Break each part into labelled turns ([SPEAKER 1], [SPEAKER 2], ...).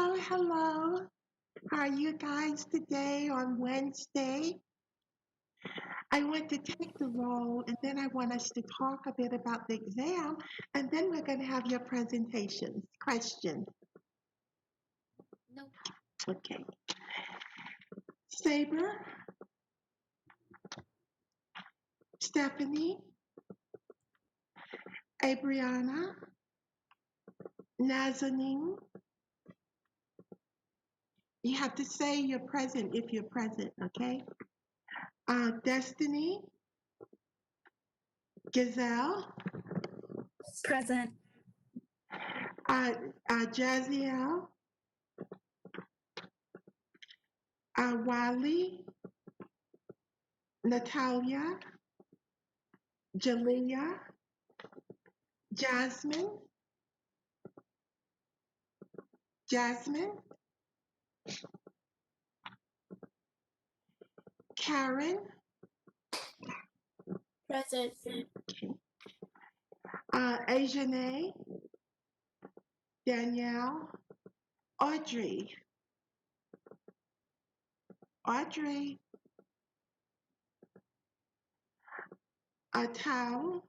[SPEAKER 1] Hello, hello. How are you guys today on Wednesday? I want to take the role and then I want us to talk a bit about the exam and then we're going to have your presentations. Questions.
[SPEAKER 2] No.
[SPEAKER 1] Okay. Saber, Stephanie, Abriana, Nazanin. You have to say you're present if you're present, okay? Destiny, Gazelle,
[SPEAKER 2] Present.
[SPEAKER 1] Jaziel, Wally, Natalia, Jalea, Jasmine, Jasmine, Karen,
[SPEAKER 2] Present.
[SPEAKER 1] Ajane, Danielle, Audrey, Audrey, Tao,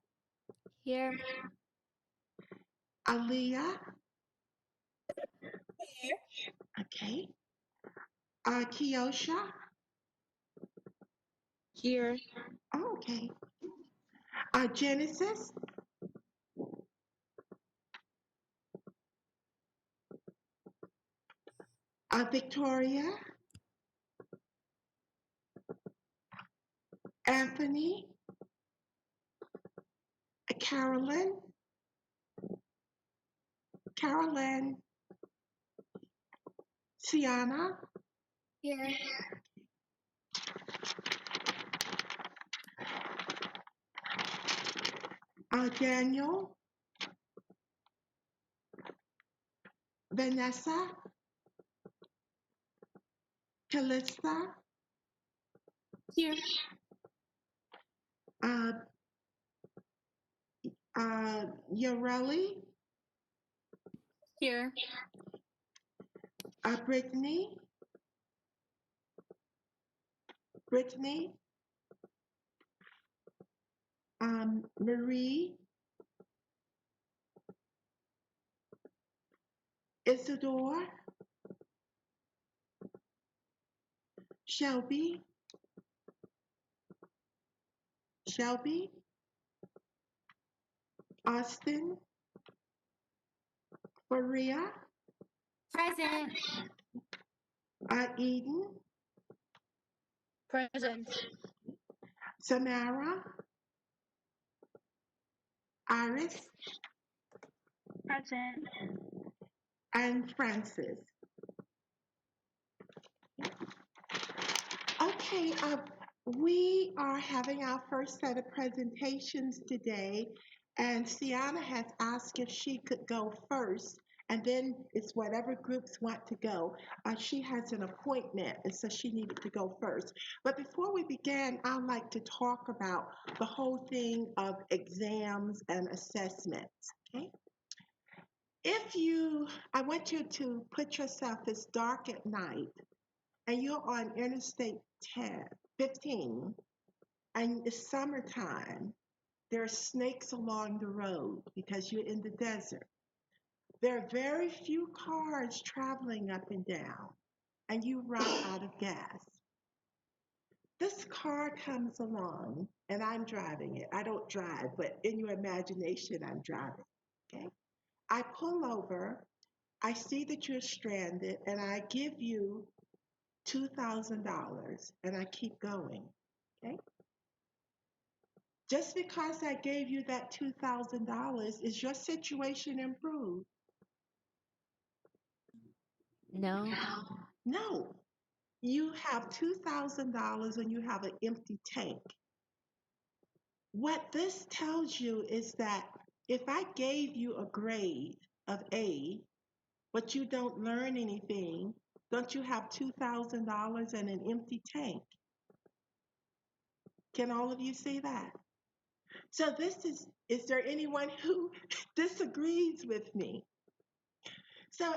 [SPEAKER 2] Here.
[SPEAKER 1] Aaliyah,
[SPEAKER 2] Here.
[SPEAKER 1] okay, Kiosha,
[SPEAKER 2] Here.
[SPEAKER 1] oh, okay, Genesis, Victoria, Anthony, Carolyn, Carolyn, Sienna,
[SPEAKER 2] Here.
[SPEAKER 1] Daniel, Vanessa, Calista,
[SPEAKER 2] Here.
[SPEAKER 1] uh, Yareli,
[SPEAKER 2] Here.
[SPEAKER 1] Brittany, Brittany, Marie, Isidore, Shelby, Shelby, Austin, Maria,
[SPEAKER 2] Present.
[SPEAKER 1] Eden,
[SPEAKER 2] Present.
[SPEAKER 1] Samara, Iris,
[SPEAKER 2] Present.
[SPEAKER 1] and Francis. Okay, we are having our first set of presentations today, and Sienna has asked if she could go first, and then it's whatever groups want to go. She has an appointment, and so she needed to go first. But before we begin, I'd like to talk about the whole thing of exams and assessments. Okay? I want you to put yourself, it's dark at night, and you're on Interstate 10, 15, and it's summertime, there are snakes along the road because you're in the desert. There are very few cars traveling up and down, and you run out of gas. This car comes along, and I'm driving it. I don't drive, but in your imagination, I'm driving. Okay? I pull over, I see that you're stranded, and I give you $2,000, and I keep going. Okay? Just because I gave you that $2,000, is your situation improved?
[SPEAKER 2] No.
[SPEAKER 1] No. You have $2,000 and you have an empty tank. What this tells you is that if I gave you a grade of A, but you don't learn anything, don't you have $2,000 and an empty tank? Can all of you see that? So is there anyone who disagrees with me? So,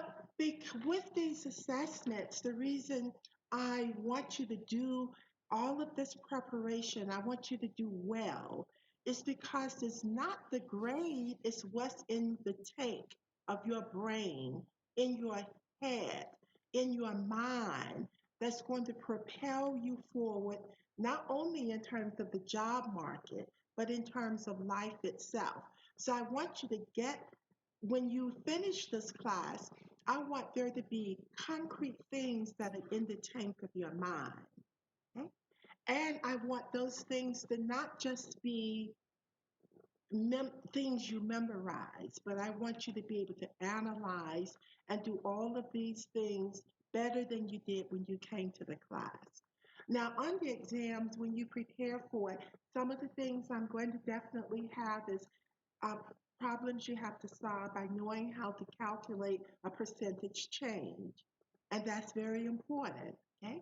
[SPEAKER 1] with these assessments, the reason I want you to do all of this preparation, I want you to do well, is because it's not the grade, it's what's in the tank of your brain, in your head, in your mind, that's going to propel you forward, not only in terms of the job market, but in terms of life itself. So, I want you to get when you finish this class, I want there to be concrete things that are in the tank of your mind. Okay? And I want those things to not just be things you memorize, but I want you to be able to analyze and do all of these things better than you did when you came to the class. Now, on the exams, when you prepare for it, some of the things I'm going to definitely have is uh, problems you have to solve by knowing how to calculate a percentage change. And that's very important. Okay.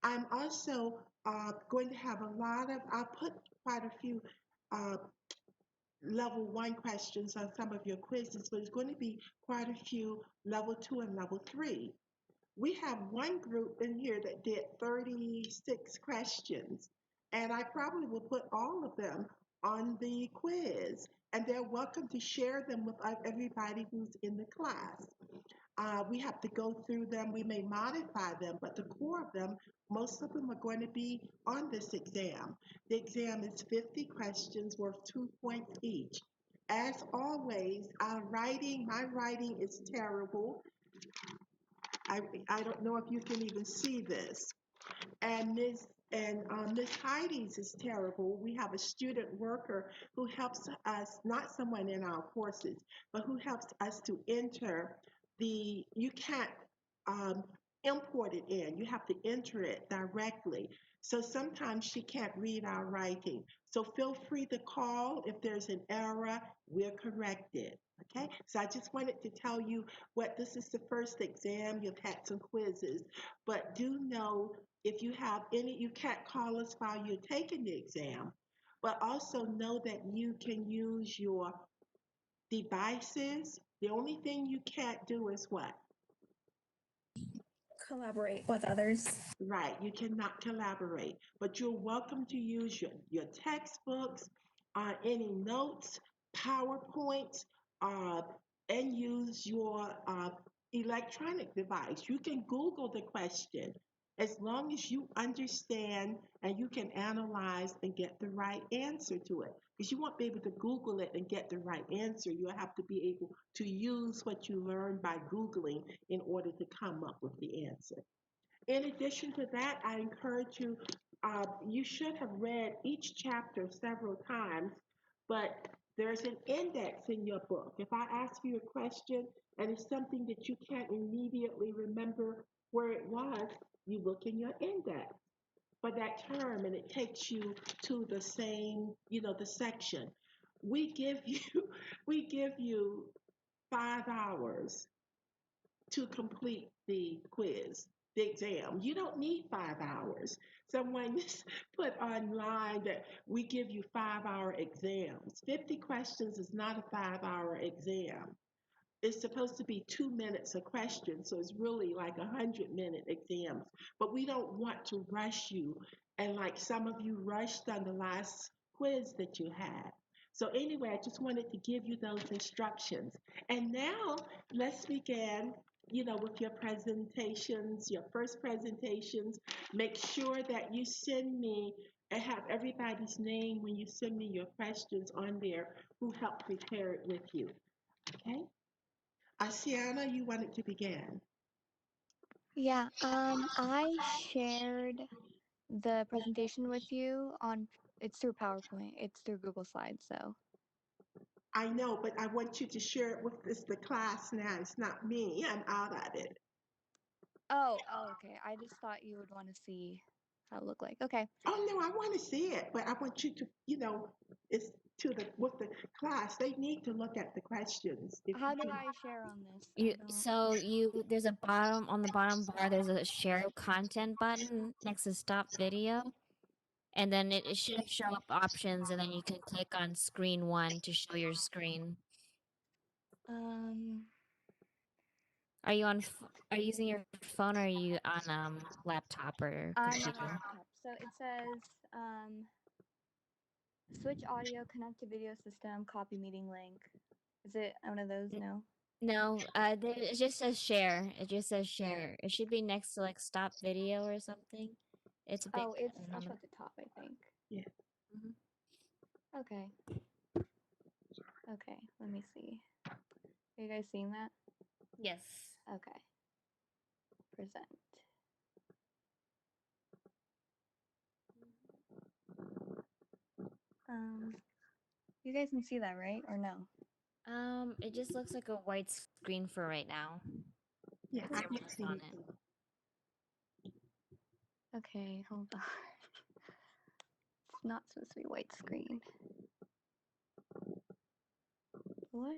[SPEAKER 1] I'm also going to have a lot of, I'll put quite a few uh, level one questions on some of your quizzes, but there's going to be quite a few level two and level three. We have one group in here that did 36 questions, and I probably will put all of them on the quiz, and they're welcome to share them with everybody who's in the class. We have to go through them. We may modify them, but the core of them, most of them are going to be on this exam. The exam is 50 questions worth 2 points each. As always, my writing is terrible. I, I don't know if you can even see this. And Miss Heidi's is terrible. We have a student worker who helps us, not someone in our courses, but who helps us to enter you can't um, import it in. You have to enter it directly. So sometimes she can't read our writing. So feel free to call if there's an error. We'll correct it. Okay. So I just wanted to tell you what this is the first exam. You've had some quizzes, but do know if you have any, you can't call us while you're taking the exam, but also know that you can use your devices. The only thing you can't do is what?
[SPEAKER 3] Collaborate with others.
[SPEAKER 1] Right, you cannot collaborate, but you're welcome to use your textbooks, any notes, PowerPoints, uh, and use your electronic device. You can Google the question as long as you understand and you can analyze and get the right answer to it. Because you won't be able to Google it and get the right answer. You'll have to be able to use what you learned by Googling in order to come up with the answer. In addition to that, I encourage you, you should have read each chapter several times, but there's an index in your book. If I ask you a question and it's something that you can't immediately remember where it was, you look in your index for that term and it takes you to the same, the section. We give you, we give you 5 hours to complete the quiz, the exam. You don't need 5 hours. Someone put online that we give you 5 hour exams. 50 questions is not a 5 hour exam. It's supposed to be 2 minutes a question, so it's really like 100-minute exams. But we don't want to rush you, and like some of you rushed on the last quiz that you had. So anyway, I just wanted to give you those instructions. And now let's begin, with your presentations, your first presentations. Make sure that you send me and have everybody's name when you send me your questions on there who helped prepare it with you. Okay? Asiana, you wanted to begin.
[SPEAKER 3] Yeah, I shared the presentation with you it's through PowerPoint, it's through Google Slides, so.
[SPEAKER 1] I know, but I want you to share it with the class now. It's not me. I'm out at it.
[SPEAKER 3] Oh, okay. I just thought you would want to see how it looked like. Okay.
[SPEAKER 1] Oh no, I want to see it, but I want you to, it's to the with the class. They need to look at the questions. If
[SPEAKER 3] How
[SPEAKER 1] you
[SPEAKER 3] do
[SPEAKER 1] can,
[SPEAKER 3] I share on this?
[SPEAKER 2] There's a bottom on the bottom bar, there's a share content button next to stop video. And then it should show up options, and then you can click on screen one to show your screen.
[SPEAKER 3] Um,
[SPEAKER 2] Are you are you using your phone or are you on laptop or
[SPEAKER 3] I'm on a
[SPEAKER 2] computer?
[SPEAKER 3] laptop. So it says switch audio, connect to video system, copy meeting link. Is it one of those? No.
[SPEAKER 2] No, it just says share. It just says share. It should be next to like stop video or something. It's a big
[SPEAKER 3] Oh, it's
[SPEAKER 2] button on
[SPEAKER 3] up
[SPEAKER 2] the.
[SPEAKER 3] at the top, I think.
[SPEAKER 1] Yeah.
[SPEAKER 2] Mhm.
[SPEAKER 3] Okay. Okay, let me see. Are you guys seeing that?
[SPEAKER 2] Yes.
[SPEAKER 3] Okay. Present. You guys can see that, right? Or no?
[SPEAKER 2] It just looks like a white screen for right now.
[SPEAKER 1] Yeah,
[SPEAKER 2] With
[SPEAKER 1] I
[SPEAKER 2] your
[SPEAKER 1] can
[SPEAKER 2] mouse
[SPEAKER 1] see
[SPEAKER 2] on
[SPEAKER 1] it.
[SPEAKER 2] it.
[SPEAKER 3] Okay, hold on. It's not supposed to be white screen. What?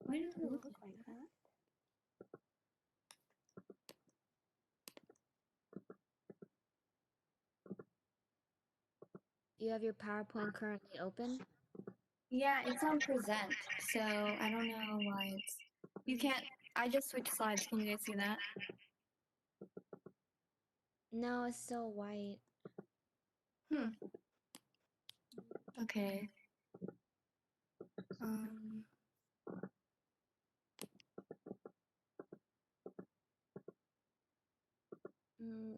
[SPEAKER 3] Why does it look like that?
[SPEAKER 2] Do you have your PowerPoint currently open?
[SPEAKER 3] Yeah, it's on present, so I don't know why it's. You can't. I just switched slides. Can you guys see that?
[SPEAKER 2] No, it's still white.
[SPEAKER 3] Hmm. Okay. Um.
[SPEAKER 2] Mm,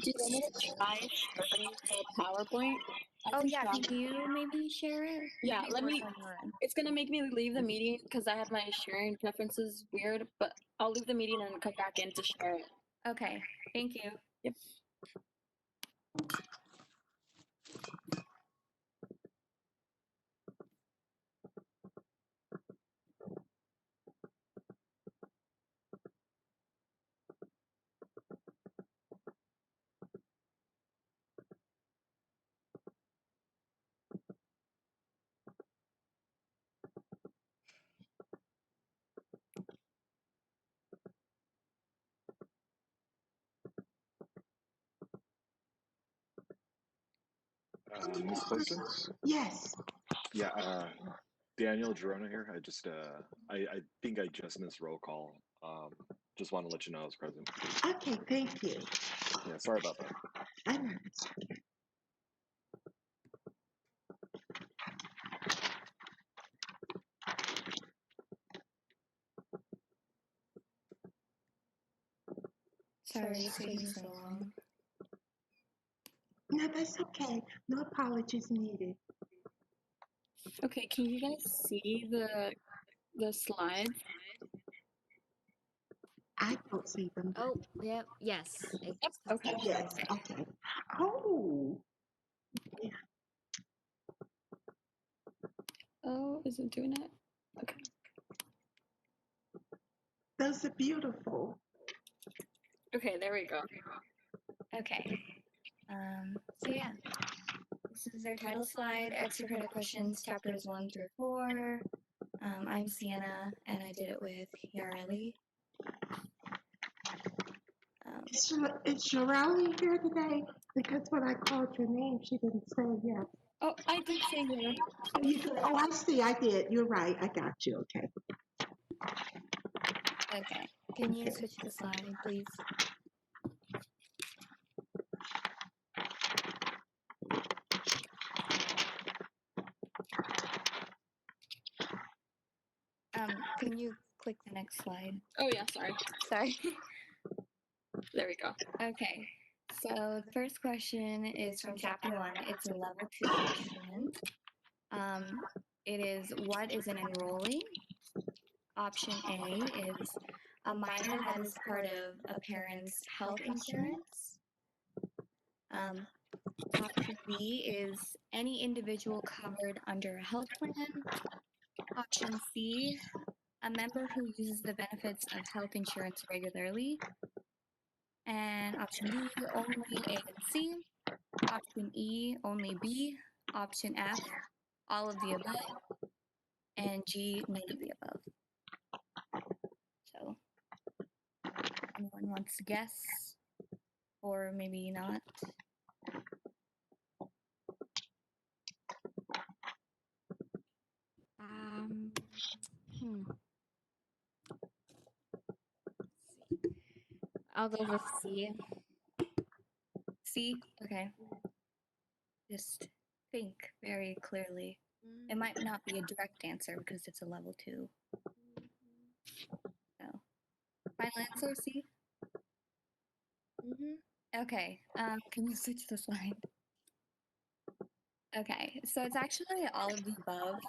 [SPEAKER 4] Do you want me to try sharing the PowerPoint? I
[SPEAKER 3] Oh
[SPEAKER 4] can
[SPEAKER 3] yeah,
[SPEAKER 4] try.
[SPEAKER 3] can you maybe share it?
[SPEAKER 4] Yeah,
[SPEAKER 3] Maybe it
[SPEAKER 4] let
[SPEAKER 3] works
[SPEAKER 4] me.
[SPEAKER 3] on your end.
[SPEAKER 4] It's gonna make me leave the meeting because I have my sharing preferences weird, but I'll leave the meeting and come back in to share it.
[SPEAKER 3] Okay. Thank you.
[SPEAKER 4] Yep.
[SPEAKER 5] Ms. Clifton?
[SPEAKER 1] Yes.
[SPEAKER 5] Yeah, Daniel Gerona here. I think I just missed roll call. Just want to let you know I was present.
[SPEAKER 1] Okay, thank you.
[SPEAKER 5] Yeah, sorry about that.
[SPEAKER 1] I know.
[SPEAKER 3] Sorry, it's taking so long.
[SPEAKER 1] No, that's okay. No apologies needed.
[SPEAKER 4] Okay, can you guys see the slides?
[SPEAKER 1] I don't see them.
[SPEAKER 2] oh, yep, yes. It
[SPEAKER 4] Yep. Okay.
[SPEAKER 1] Yes. Okay. Oh,
[SPEAKER 4] Oh, is it doing it? Okay.
[SPEAKER 1] those are beautiful.
[SPEAKER 4] Okay, there we go.
[SPEAKER 3] Okay. So yeah, this is their title slide, extra credit questions, chapters 1 through 4. I'm Sienna, and I did it with Yareli.
[SPEAKER 1] Is Shirley here today? Because when I called your name, she didn't say yes.
[SPEAKER 4] Oh, I did say here.
[SPEAKER 1] Oh, you did. Oh, I see. I did. You're right. I got you. Okay.
[SPEAKER 3] Okay. Can you switch the slide, please? Can you click the next slide?
[SPEAKER 4] Oh yeah, sorry.
[SPEAKER 3] Sorry.
[SPEAKER 4] There we go.
[SPEAKER 3] Okay. So the first question is from chapter 1. It's a level 2 question. It is, what is an enrollee? Option A is a minor that is part of a parent's health insurance. Option B is any individual covered under a health plan. Option C, a member who uses the benefits of health insurance regularly. And option D, only A and C. Option E, only B. Option F, all of the above. And G, none of the above. So Anyone wants to guess? Or maybe not?
[SPEAKER 2] Um, hmm. I'll go with C.
[SPEAKER 3] C? Okay. Just think very clearly. It might not be a direct answer because it's a level 2. So, final answer, C? Okay. Can you switch the slide? Okay, so it's actually all of the above.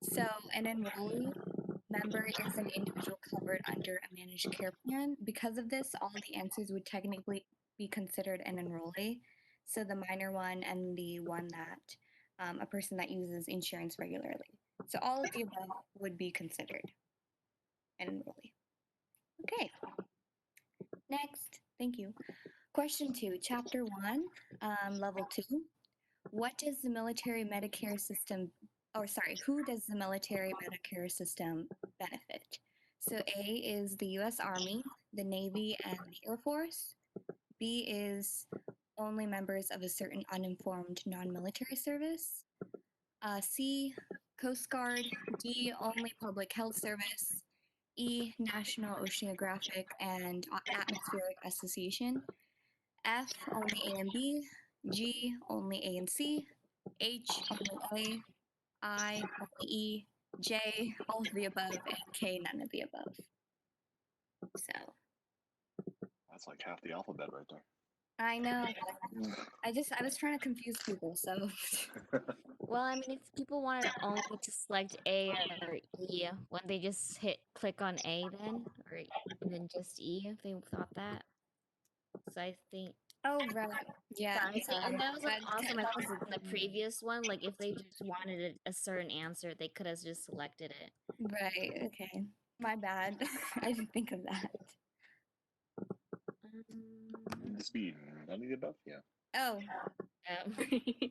[SPEAKER 3] So an enrollee member is an individual covered under a managed care plan. Because of this, all of the answers would technically be considered an enrollee. So the minor one and the one that a person that uses insurance regularly. So all of the above would be considered an enrollee. Okay. Next, thank you. Question 2, Chapter 1, Level 2. What does the military Medicare system, or sorry, who does the military Medicare system benefit? So A is the US Army, the Navy, and the Air Force. B is only members of a certain uninformed non-military service. C, Coast Guard. D, only Public Health Service. E, National Oceanographic and Atmospheric Association. F, only A and B. G, only A and C. H, only A. I, only E. J, all of the above. And K, none of the above. So,
[SPEAKER 5] That's like half the alphabet right there.
[SPEAKER 3] I know. I was trying to confuse people, so.
[SPEAKER 2] Well, I mean, if people wanted only to select A or E, wouldn't they just click on A then, or and then just E if they thought that? So I think,
[SPEAKER 3] Oh, right. Yeah.
[SPEAKER 2] and that was also my
[SPEAKER 3] that
[SPEAKER 2] question
[SPEAKER 3] was
[SPEAKER 2] in the previous one. Like, if they just wanted a certain answer, they could have just selected it.
[SPEAKER 3] right. Okay. My bad. I didn't think of that.
[SPEAKER 5] Just be none of the above. Yeah.
[SPEAKER 3] Oh,
[SPEAKER 2] Um,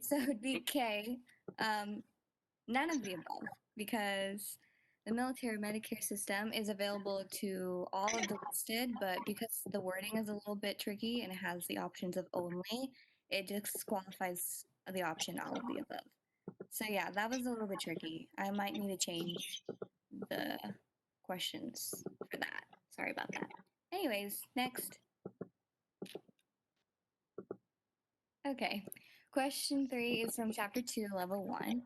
[SPEAKER 3] so it'd be K. None of the above, because the military Medicare system is available to all of the listed, but because the wording is a little bit tricky and it has the options of only, it disqualifies the option all of the above. So yeah, that was a little bit tricky. I might need to change the questions for that. Sorry about that. Anyways, next. Okay, question 3 is from chapter 2, level 1.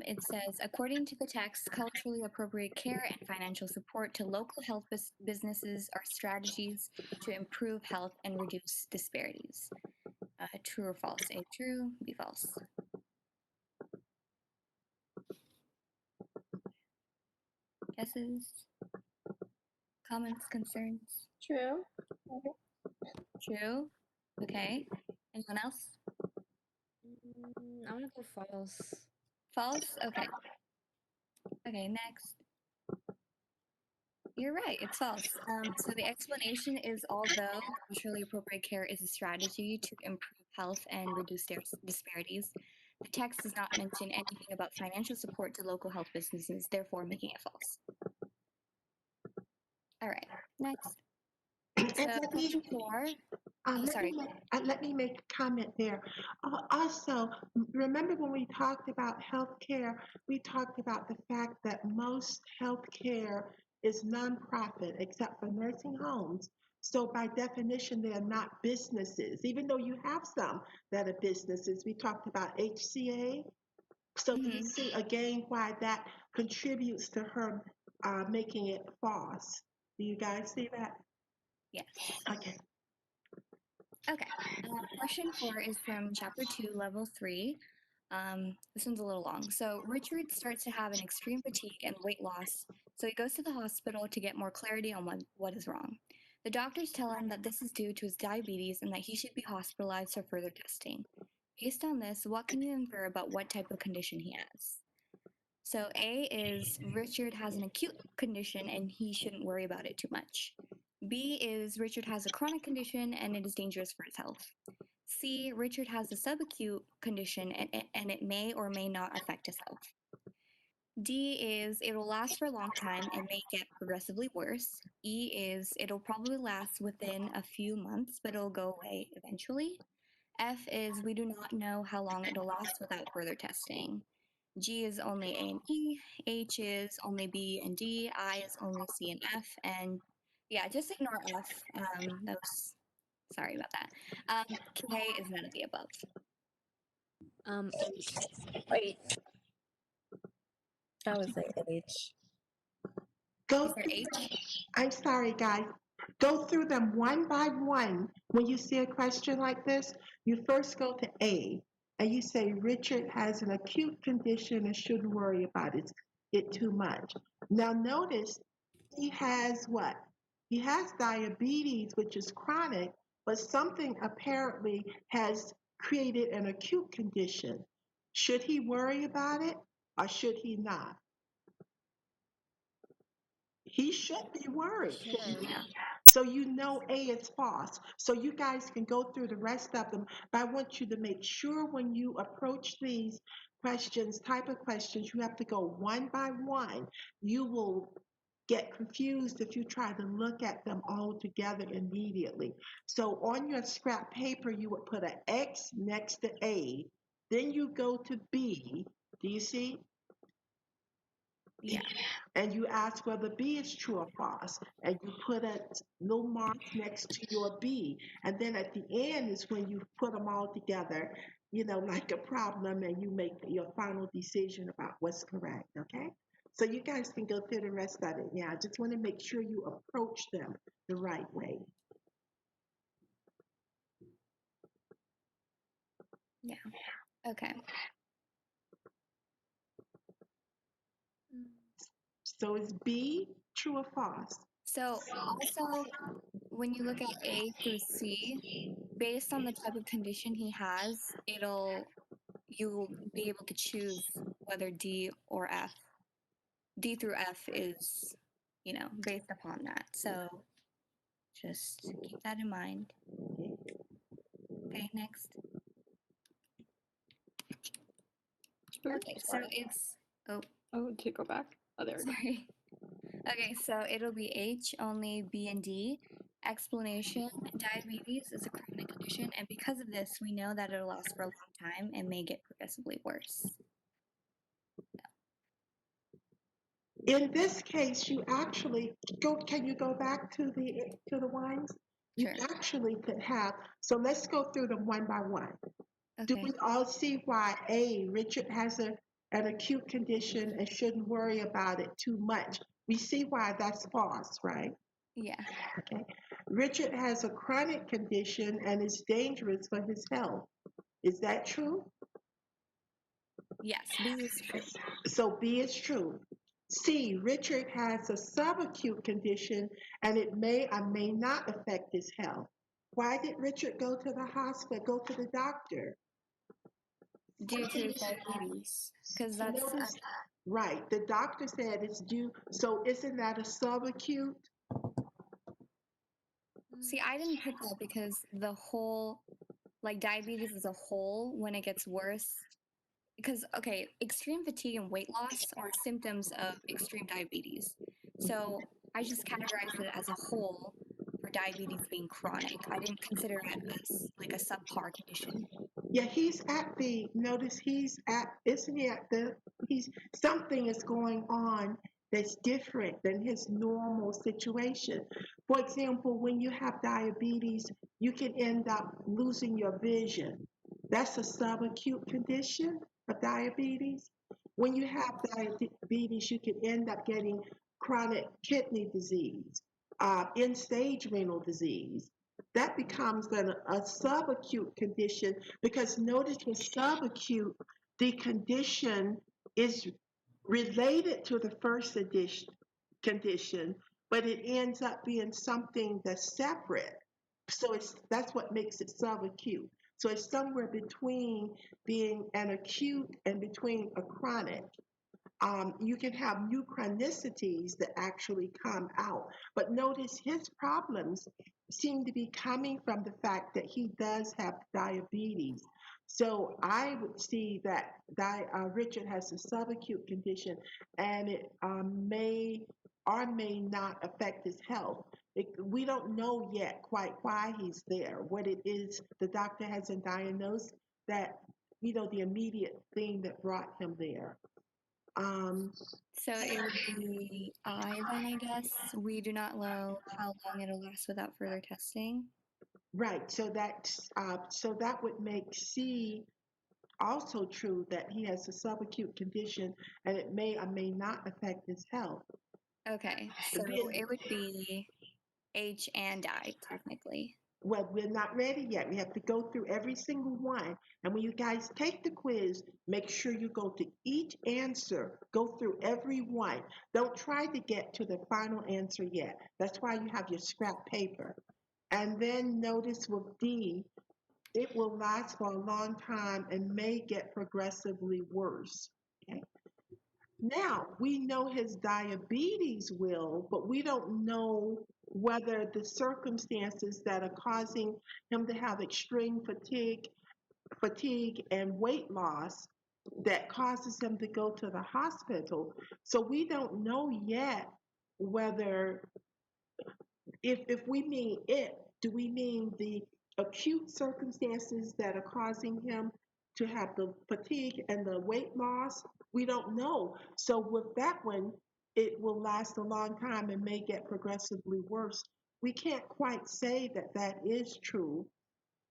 [SPEAKER 3] It says, according to the text, culturally appropriate care and financial support to local health businesses are strategies to improve health and reduce disparities. True or false? A, true, B, false. Guesses? Comments, concerns?
[SPEAKER 4] True.
[SPEAKER 3] True. Okay. Anyone else?
[SPEAKER 2] I'm gonna go false.
[SPEAKER 3] False? Okay. Okay, next. You're right, it's false. So the explanation is although culturally appropriate care is a strategy to improve health and reduce disparities, the text does not mention anything about financial support to local health businesses, therefore making it false. All right, next. So
[SPEAKER 1] let me,
[SPEAKER 3] question 4. Oh, sorry.
[SPEAKER 1] let me make a comment there. Also, remember when we talked about healthcare, we talked about the fact that most healthcare is nonprofit except for nursing homes. So by definition, they are not businesses, even though you have some that are businesses. We talked about HCA. So do you
[SPEAKER 3] Mhm.
[SPEAKER 1] see again why that contributes to her making it false? Do you guys see that?
[SPEAKER 3] Yes.
[SPEAKER 1] Okay.
[SPEAKER 3] Okay. Question 4 is from chapter 2, level 3. This one's a little long. So Richard starts to have an extreme fatigue and weight loss, so he goes to the hospital to get more clarity on what is wrong. The doctors tell him that this is due to his diabetes and that he should be hospitalized for further testing. Based on this, what can you infer about what type of condition he has? So A is Richard has an acute condition and he shouldn't worry about it too much. B is Richard has a chronic condition and it is dangerous for his health. C, Richard has a subacute condition and it may or may not affect his health. D is it'll last for a long time and may get progressively worse. E is it'll probably last within a few months, but it'll go away eventually. F is we do not know how long it'll last without further testing. G is only A and E. H is only B and D. I is only C and F. And yeah, just ignore F. That was sorry about that. K is none of the above.
[SPEAKER 2] H.
[SPEAKER 6] Wait. I would say H.
[SPEAKER 1] Go
[SPEAKER 3] Is there H?
[SPEAKER 1] I'm sorry, guys. Go through them one by one. When you see a question like this, you first go to A and you say, Richard has an acute condition and shouldn't worry about it too much. Now, notice he has what? He has diabetes, which is chronic, but something apparently has created an acute condition. Should he worry about it or should he not? He should be worried.
[SPEAKER 2] Should.
[SPEAKER 3] Yeah.
[SPEAKER 1] So you know A is false. So you guys can go through the rest of them, but I want you to make sure when you approach these questions, type of questions, you have to go one by one. You will get confused if you try to look at them all together immediately. So on your scrap paper, you would put an X next to A, then you go to B. Do you see?
[SPEAKER 3] Yeah.
[SPEAKER 1] And you ask whether B is true or false, and you put a little mark next to your B, and then at the end is when you put them all together, like a problem, and you make your final decision about what's correct, okay? So you guys can go through the rest of it. Yeah, I just want to make sure you approach them the right way.
[SPEAKER 3] Yeah. Okay.
[SPEAKER 1] So is B true or false?
[SPEAKER 3] So also, when you look at A through C, based on the type of condition he has, you'll be able to choose whether D or F. D through F is, based upon that. So just keep that in mind. Okay, next. Okay, so it's
[SPEAKER 4] Oh, to go back. Oh, there we go.
[SPEAKER 3] sorry. Okay, so it'll be H, only B and D. Explanation, diabetes is a chronic condition, and because of this, we know that it'll last for a long time and may get progressively worse.
[SPEAKER 1] In this case, you actually can you go back to the ones? You
[SPEAKER 3] Sure.
[SPEAKER 1] actually could have, so let's go through them one by one. Do
[SPEAKER 3] Okay.
[SPEAKER 1] we all see why A, Richard has an acute condition and shouldn't worry about it too much? We see why that's false, right?
[SPEAKER 3] Yeah.
[SPEAKER 1] Okay. Richard has a chronic condition and is dangerous for his health. Is that true?
[SPEAKER 3] Yes, B is true.
[SPEAKER 1] So B is true. C, Richard has a subacute condition and it may or may not affect his health. Why did Richard go to the hospital, go to the doctor?
[SPEAKER 3] Due to his diabetes, because that's
[SPEAKER 1] Notice, right, the doctor said it's due, so isn't that a subacute?
[SPEAKER 3] see, I didn't put that because the whole, like diabetes as a whole, when it gets worse, because okay, extreme fatigue and weight loss are symptoms of extreme diabetes. So I just categorized it as a whole for diabetes being chronic. I didn't consider it as like a subpar condition.
[SPEAKER 1] Yeah, notice isn't he at something is going on that's different than his normal situation. For example, when you have diabetes, you can end up losing your vision. That's a subacute condition of diabetes. When you have diabetes, you can end up getting chronic kidney disease, end-stage renal disease. That becomes then a subacute condition because notice with subacute, the condition is related to the first condition, but it ends up being something that's separate. So that's what makes it subacute. So it's somewhere between being an acute and between a chronic. You can have new chronicities that actually come out. But notice his problems seem to be coming from the fact that he does have diabetes. So I would see that Richard has a subacute condition, and it may or may not affect his health. We don't know yet quite why he's there, what it is the doctor hasn't diagnosed that, the immediate thing that brought him there.
[SPEAKER 3] So it would be I then, I guess. We do not know how long it'll last without further testing.
[SPEAKER 1] Right. So that would make C also true, that he has a subacute condition and it may or may not affect his health.
[SPEAKER 3] Okay, so
[SPEAKER 1] Then-
[SPEAKER 3] it would be H and I, technically.
[SPEAKER 1] Well, we're not ready yet. We have to go through every single one. And when you guys take the quiz, make sure you go to each answer, go through every one. Don't try to get to the final answer yet. That's why you have your scrap paper. And then notice with D, it will last for a long time and may get progressively worse. Okay? Now, we know his diabetes will, but we don't know whether the circumstances that are causing him to have extreme fatigue and weight loss that causes him to go to the hospital. So we don't know yet whether, if we mean it, do we mean the acute circumstances that are causing him to have the fatigue and the weight loss? We don't know. So with that one, it will last a long time and may get progressively worse. We can't quite say that that is true.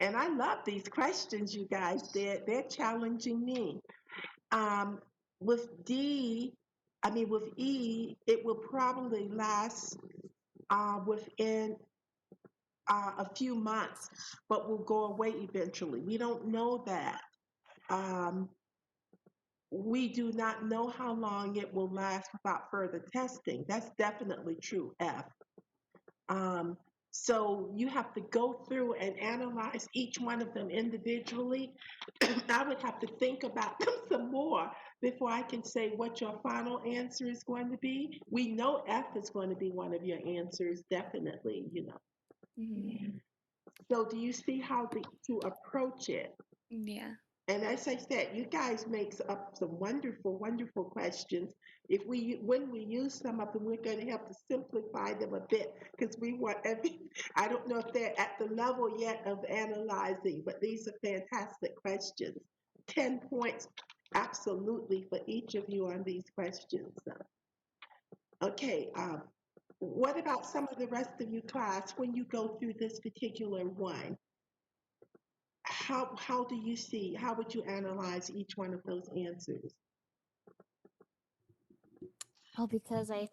[SPEAKER 1] And I love these questions, you guys. They're challenging me. With with E, it will probably last within a few months, but will go away eventually. We don't know that. We do not know how long it will last without further testing. That's definitely true, F. So you have to go through and analyze each one of them individually. I would have to think about them some more before I can say what your final answer is going to be. We know F is going to be one of your answers, definitely,
[SPEAKER 3] Mm-hmm.
[SPEAKER 1] So do you see how to approach it?
[SPEAKER 3] Yeah.
[SPEAKER 1] And as I said, you guys make up some wonderful, wonderful questions. When we use some of them, we're going to have to simplify them a bit because we want I don't know if they're at the level yet of analyzing, but these are fantastic questions. 10 points absolutely for each of you on these questions. Okay, what about some of the rest of you class when you go through this particular one? How do you see, how would you analyze each one of those answers?
[SPEAKER 2] Oh, because I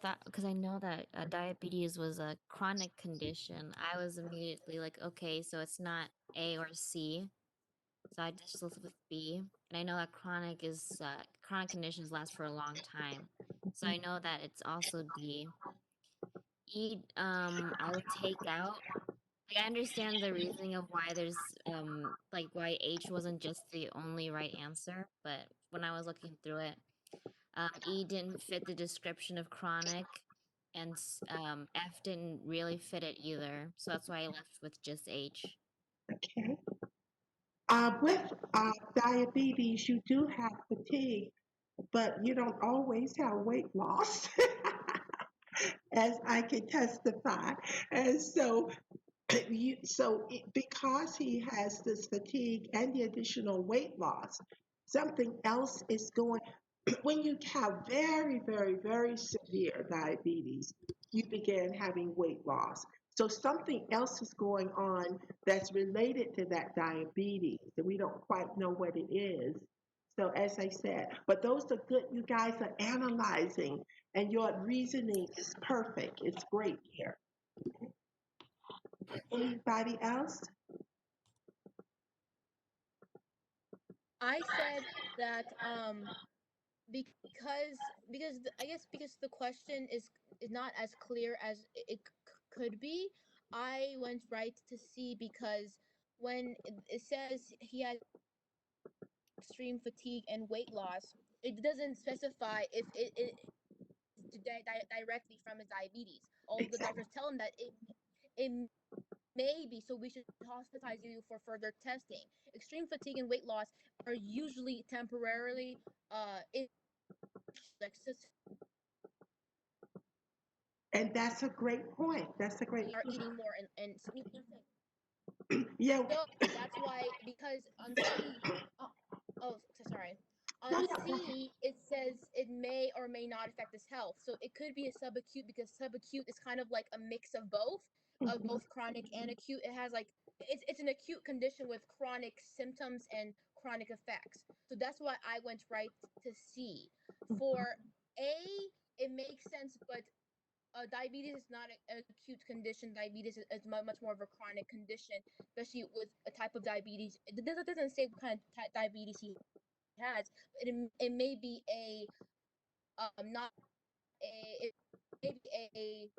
[SPEAKER 2] know that diabetes was a chronic condition, I was immediately like, okay, so it's not A or C. So I just looked with B, and I know that chronic conditions last for a long time. So I know that it's also D. E, I would take out. Like, I understand the reasoning of why there's like why H wasn't just the only right answer, but when I was looking through it, E didn't fit the description of chronic, and F didn't really fit it either. So that's why I left with just H.
[SPEAKER 1] Okay. With diabetes, you do have fatigue, but you don't always have weight loss, as I can testify. And so, because he has this fatigue and the additional weight loss, something else is going. When you have very, very, very severe diabetes, you begin having weight loss. So something else is going on that's related to that diabetes, and we don't quite know what it is. So as I said, but those are good. You guys are analyzing, and your reasoning is perfect. It's great here. Anybody else?
[SPEAKER 7] I said that because I guess because the question is not as clear as it could be. I went right to C because when it says he has extreme fatigue and weight loss, it doesn't specify if it directly from his diabetes. All the
[SPEAKER 1] Exactly.
[SPEAKER 7] doctors tell him that it maybe, so we should hospitalize you for further testing. Extreme fatigue and weight loss are usually temporarily like
[SPEAKER 1] And that's a great point. That's a great
[SPEAKER 7] are
[SPEAKER 1] point.
[SPEAKER 7] eating more and
[SPEAKER 1] Yeah.
[SPEAKER 7] no, that's why, because on C, oh, sorry. On
[SPEAKER 1] No, no, go ahead.
[SPEAKER 7] C, it says it may or may not affect his health. So it could be a subacute, because subacute is kind of like a mix of
[SPEAKER 1] Mhm.
[SPEAKER 7] both chronic and acute. It has like it's an acute condition with chronic symptoms and chronic effects. So that's why I went right to C. For A, it makes sense, but diabetes is not an acute condition. Diabetes is much more of a chronic condition, especially with a type of diabetes. It doesn't say what kind of diabetes he has. It may be a not a it may be a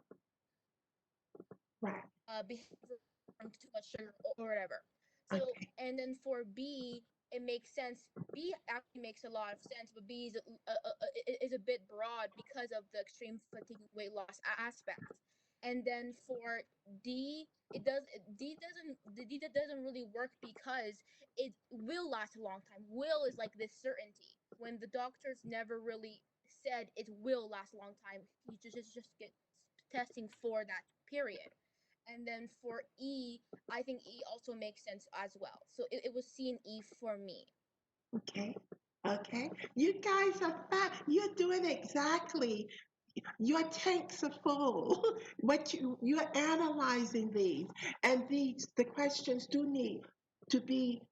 [SPEAKER 1] Right.
[SPEAKER 7] behavior from too much sugar or whatever. So
[SPEAKER 1] Okay.
[SPEAKER 7] and then for B, it makes sense. B actually makes a lot of sense, but B is a bit broad because of the extreme fatigue weight loss aspect. And then for D, it does D doesn't really work because it will last a long time. Will is like this certainty when the doctors never really said it will last a long time. You just get testing for that period. And then for E, I think E also makes sense as well. So it was C and E for me.
[SPEAKER 1] Okay. Okay. You guys are fat. You're doing exactly. Your tanks are full. What you're analyzing these, and the questions do need to be.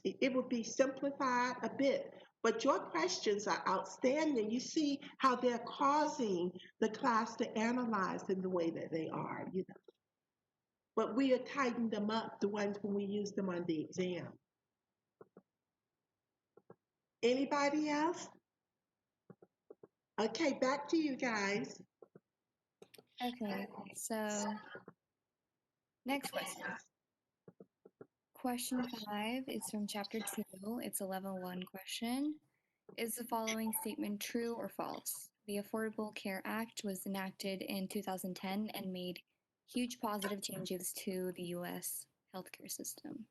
[SPEAKER 1] It will be simplified a bit, but your questions are outstanding. You see how they're causing the class to analyze in the way that they are. But we are tightening them up, the ones when we use them on the exam. Anybody else? Okay, back to you guys.
[SPEAKER 3] Okay, so next question. Question 5 is from chapter 2. It's a level 1 question. Is the following statement true or false? The Affordable Care Act was enacted in 2010 and made huge positive changes to the US healthcare system.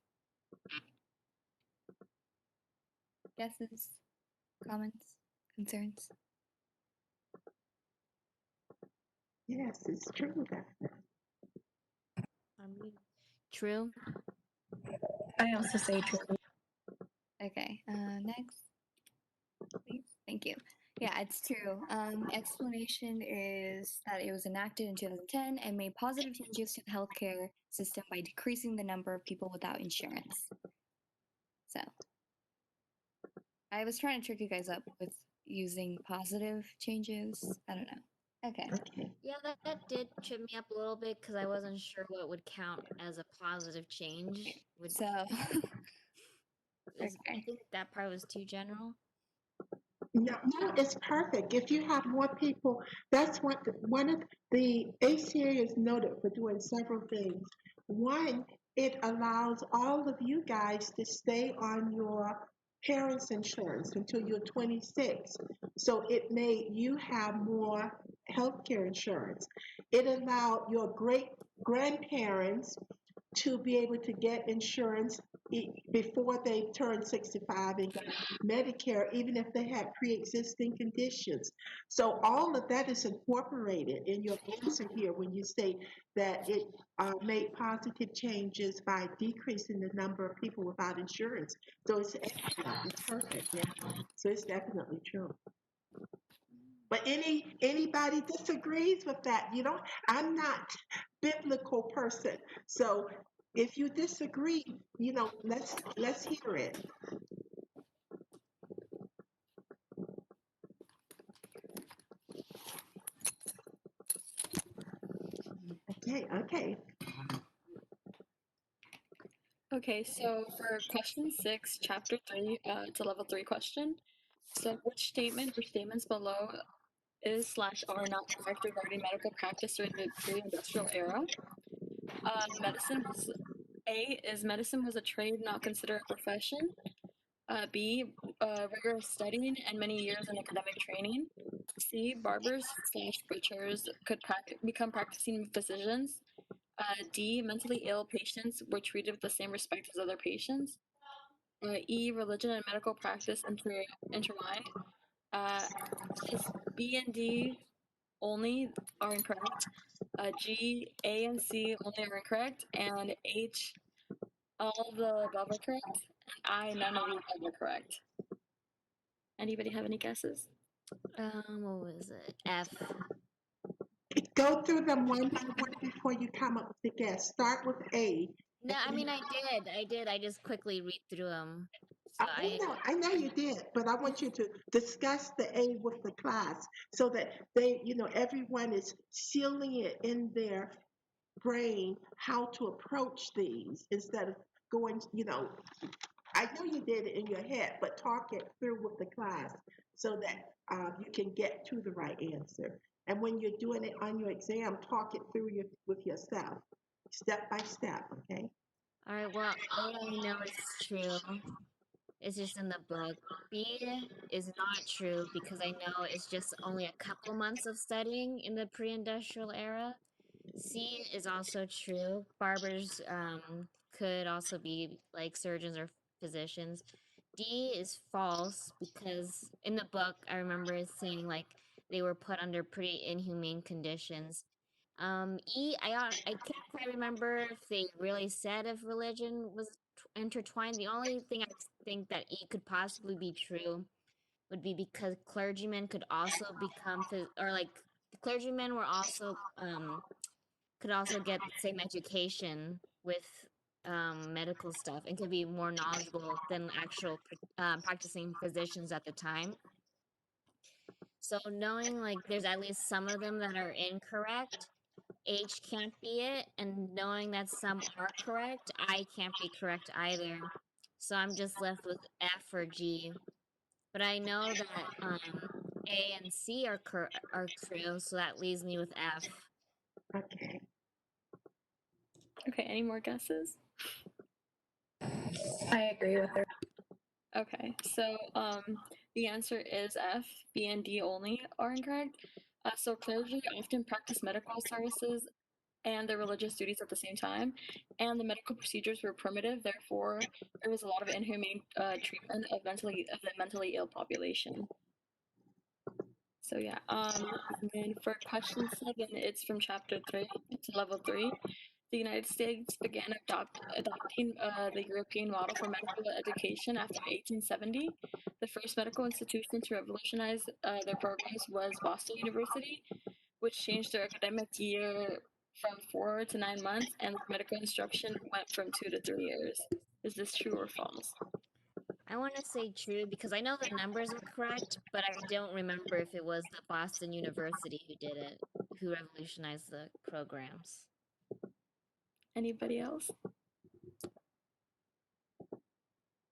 [SPEAKER 3] Guesses, comments, concerns?
[SPEAKER 1] Yes, it's true that.
[SPEAKER 2] True.
[SPEAKER 6] I also say true.
[SPEAKER 3] Okay, next, please. Thank you. Yeah, it's true. Explanation is that it was enacted in 2010 and made positive changes to the healthcare system by decreasing the number of people without insurance. So, I was trying to trick you guys up with using positive changes. I don't know. Okay.
[SPEAKER 1] Okay.
[SPEAKER 2] Yeah, that did trip me up a little bit because I wasn't sure what would count as a positive change.
[SPEAKER 3] So,
[SPEAKER 2] I
[SPEAKER 3] okay.
[SPEAKER 2] think that part was too general.
[SPEAKER 1] No, no, it's perfect. If you have more people, that's what one of the ACA is noted for doing several things. One, it allows all of you guys to stay on your parents' insurance until you're 26. So it made you have more health care insurance. It allowed your great grandparents to be able to get insurance before they turn 65 and get Medicare, even if they had pre-existing conditions. So all of that is incorporated in your answer here when you say that it made positive changes by decreasing the number of people without insurance. So it's excellent. It's perfect. Yeah. So it's definitely true. But anybody disagrees with that? You don't. I'm not biblical person, so if you disagree, let's hear it. Okay, okay.
[SPEAKER 4] Okay, so for question 6, chapter 3, it's a level 3 question. So, which statement or statements below is/are not correct regarding medical practice during the pre-industrial era? Medicine was medicine was a trade, not considered a profession. B, rigorous studying and many years in academic training. C, barbers/butchers could become practicing physicians. D, mentally ill patients were treated with the same respect as other patients. E, religion and medical practice intertwined. Just B and D only are incorrect. G, A, and C only are incorrect, and H, all of the above are correct, and I, none of the above are correct. Anybody have any guesses?
[SPEAKER 2] What was it? F.
[SPEAKER 1] Go through them one by one before you come up with the guess. Start with A.
[SPEAKER 2] No, I mean I did. I just quickly read through them. So
[SPEAKER 1] I know you did, but I want you to discuss the A with the class so that everyone is sealing it in their brain how to approach these instead of going, I know you did it in your head, but talk it through with the class so that you can get to the right answer. And when you're doing it on your exam, talk it through with yourself, step by step, okay?
[SPEAKER 2] all right. Well, A I know is true. It's just in the book. B is not true because I know it's just only a couple months of studying in the pre-industrial era. C is also true. Barbers could also be like surgeons or physicians. D is false because in the book I remember it saying like they were put under pretty inhumane conditions. E, I can't quite remember if they really said if religion was intertwined. The only thing I think that E could possibly be true would be because clergymen could also become or like clergymen were also could also get the same education with medical stuff and could be more knowledgeable than actual practicing physicians at the time. So knowing like there's at least some of them that are incorrect, H can't be it, and knowing that some are correct, I can't be correct either. So I'm just left with F or G. But I know that A and C are true, so that leaves me with F.
[SPEAKER 1] Okay.
[SPEAKER 4] Okay, any more guesses?
[SPEAKER 6] I agree with her.
[SPEAKER 4] Okay, so the answer is F. B and D only are incorrect. So clergy often practice medical services and their religious duties at the same time, and the medical procedures were primitive. Therefore, there was a lot of inhumane treatment of the mentally ill population. So yeah, and then for question 7, it's from chapter 3 to level 3. The United States began adopting the European model for medical education after 1870. The first medical institution to revolutionize their programs was Boston University, which changed their academic year from 4 to 9 months, and medical instruction went from 2 to 3 years. Is this true or false?
[SPEAKER 2] I want to say true because I know the numbers are correct, but I don't remember if it was the Boston University who did it, who revolutionized the programs.
[SPEAKER 4] Anybody else?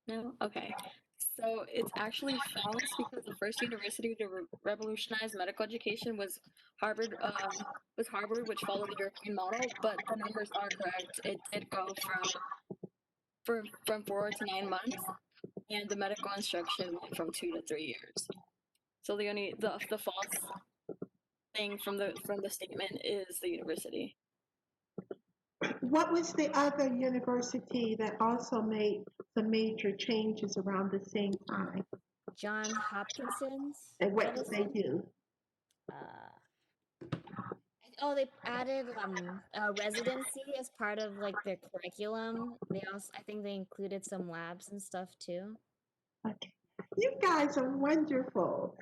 [SPEAKER 4] No? Okay. So it's actually false because the first university to revolutionize medical education was Harvard, which followed the European model. But the numbers are correct. It did go from 4 to 9 months, and the medical instruction went from 2 to 3 years. So the false thing from the statement is the university.
[SPEAKER 1] What was the other university that also made some major changes around the same time?
[SPEAKER 2] John Hopkinson's.
[SPEAKER 1] And what did they do?
[SPEAKER 2] Oh, they added residency as part of like their curriculum. They also, I think, they included some labs and stuff too.
[SPEAKER 1] Okay. You guys are wonderful.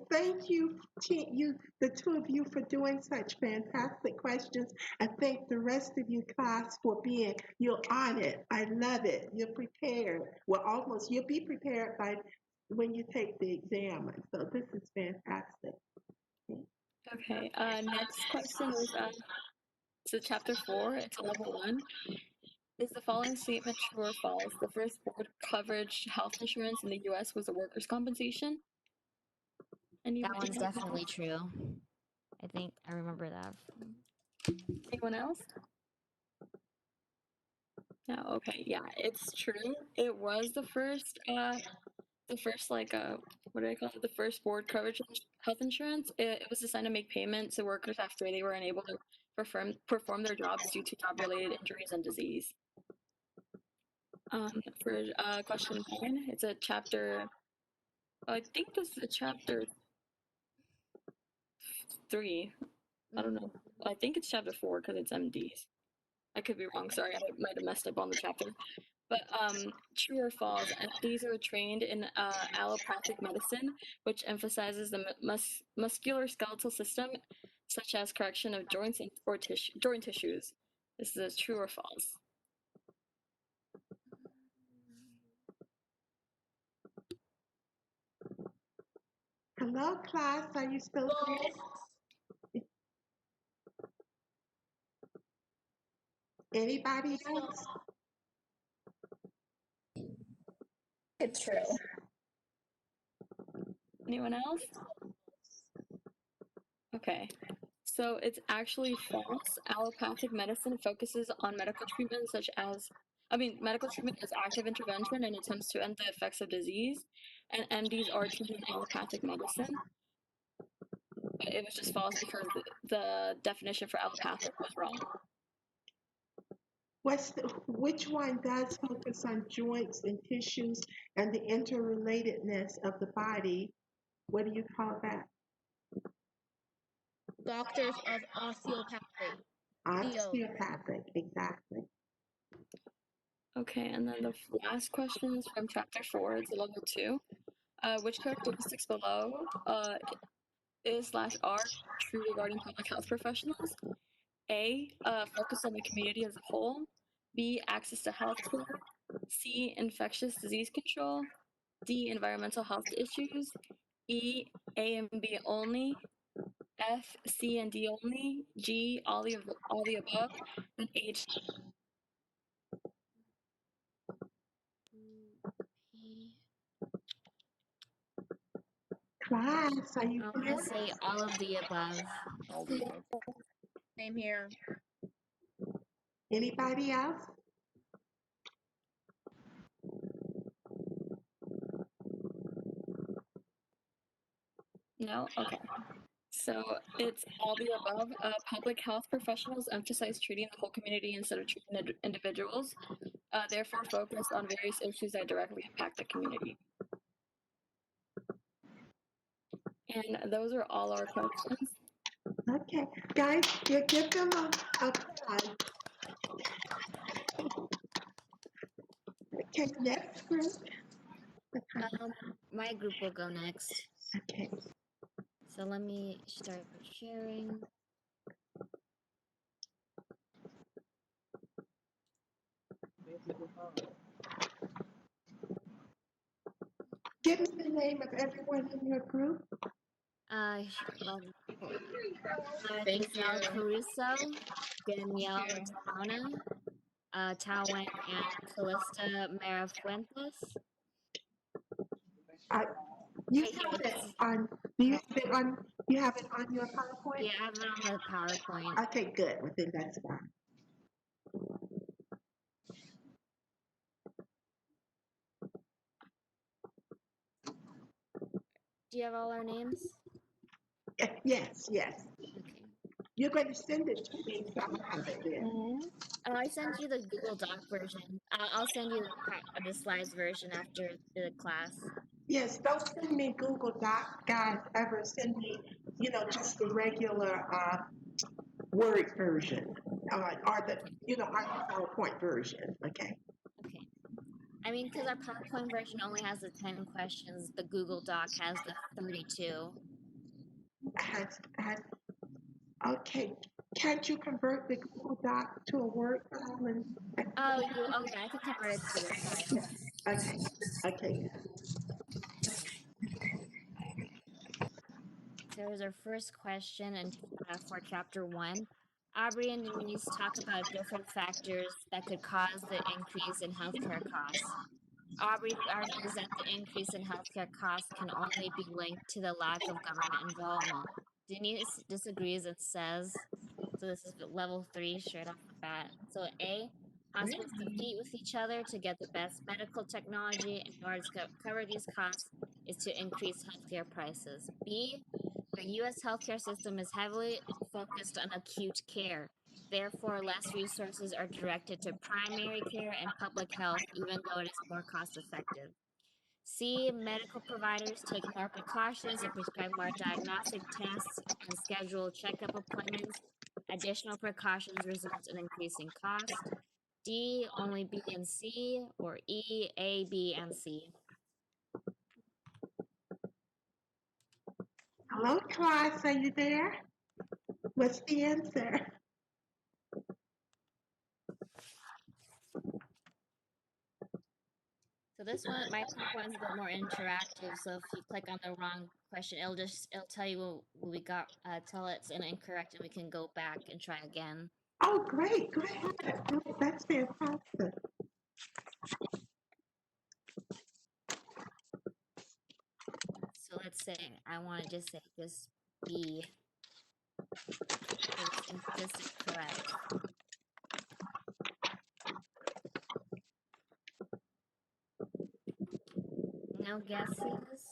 [SPEAKER 1] Thank you, the two of you, for doing such fantastic questions. And thank the rest of you class for you're on it. I love it. You're prepared. Well, you'll be prepared by when you take the exam. So this is fantastic.
[SPEAKER 4] Okay, next question is to chapter 4, it's level 1. Is the following statement true or false? The first board coverage health insurance in the US was a workers' compensation?
[SPEAKER 2] That one's definitely true. I think I remember that.
[SPEAKER 4] Anyone else? No, okay, yeah, it's true. It was the first like what do I call it? The first board coverage health insurance. It was designed to make payment to workers after they were unable to perform their jobs due to job-related injuries and disease. For question 9, it's a chapter. I think this is a chapter 3. I don't know. I think it's chapter 4 because it's MDs. I could be wrong. Sorry, I might have messed up on the chapter. But true or false? These are trained in allopathic medicine, which emphasizes the musculoskeletal system, such as correction of joints or joint tissues. This is true or false?
[SPEAKER 1] Hello, class. Are you still there? Anybody else?
[SPEAKER 6] It's true.
[SPEAKER 4] Anyone else? Okay. So it's actually false. Allopathic medicine focuses on medical treatment medical treatment is active intervention and attempts to end the effects of disease, and MDs are trained in allopathic medicine. But it was just false because the definition for allopathic was wrong.
[SPEAKER 1] Which one does focus on joints and tissues and the interrelatedness of the body? What do you call that?
[SPEAKER 7] Doctors of osteopathy.
[SPEAKER 1] Osteopathic, exactly.
[SPEAKER 4] Okay, and then the last question is from chapter 4, it's level 2. Which characteristics below is/are true regarding public health professionals? A, focus on the community as a whole. B, access to healthcare. C, infectious disease control. D, environmental health issues. E, A and B only. F, C and D only. G, all the above. And H.
[SPEAKER 1] Class, are you
[SPEAKER 2] I'm
[SPEAKER 1] there?
[SPEAKER 2] gonna say all of the above.
[SPEAKER 5] All the above.
[SPEAKER 7] Same here.
[SPEAKER 1] Anybody else?
[SPEAKER 4] No? Okay. So it's all the above. Public health professionals emphasize treating the whole community instead of treating individuals. Therefore, focus on various issues that directly impact the community. And those are all our questions.
[SPEAKER 1] Okay, guys, give them a applause. Okay, next group.
[SPEAKER 2] My group will go next.
[SPEAKER 1] Okay.
[SPEAKER 2] So let me start sharing.
[SPEAKER 1] Give me the name of everyone in your group.
[SPEAKER 2] Giselle Caruso, Danielle Tarona, Tao Wang, and Callista Marafuentes.
[SPEAKER 1] You
[SPEAKER 2] Right
[SPEAKER 1] have
[SPEAKER 2] here,
[SPEAKER 1] it on. Do you have it on? You have it on your PowerPoint?
[SPEAKER 2] Yeah, I have it on the PowerPoint.
[SPEAKER 1] Okay, good. Well, then that's fine.
[SPEAKER 2] Do you have all our names?
[SPEAKER 1] Yes, yes.
[SPEAKER 2] Okay.
[SPEAKER 1] You're going to send it to me, so I have it there.
[SPEAKER 2] I sent you the Google Doc version. I'll send you the slides version after the class.
[SPEAKER 1] Yes, don't send me Google Doc, guys. Ever send me, just the regular Word version, or our PowerPoint version. Okay.
[SPEAKER 2] Okay. I mean, because our PowerPoint version only has the 10 questions, the Google Doc has the 32.
[SPEAKER 1] Okay. Can't you convert the Google Doc to a Word file?
[SPEAKER 2] Yeah, I can convert it to this file.
[SPEAKER 1] Okay. Okay.
[SPEAKER 2] So here's our first question, and for chapter 1. Aubrey and Denise talk about different factors that could cause the increase in healthcare costs. Aubrey argues that the increase in healthcare costs can only be linked to the lack of government involvement. Denise disagrees and says, so this is level 3 straight off the bat. So A, hospitals compete with each other to get the best medical technology in order to cover these costs is to increase healthcare prices. B, The U.S. healthcare system is heavily focused on acute care. Therefore, less resources are directed to primary care and public health, even though it is more cost effective. C. Medical providers take more precautions and prescribe more diagnostic tests and schedule checkup appointments. Additional precautions result in increasing cost. D. Only B and C, or E, A, B, and C.
[SPEAKER 1] Hello, class. Are you there? What's the answer?
[SPEAKER 2] So this one, my top one's a bit more interactive. So if you click on the wrong question, it'll tell you what we got, tell it's an incorrect, and we can go back and try again.
[SPEAKER 1] Oh, great. Go ahead. That's fantastic.
[SPEAKER 2] So let's say I want to just say this B. It's implicit correct. No guesses?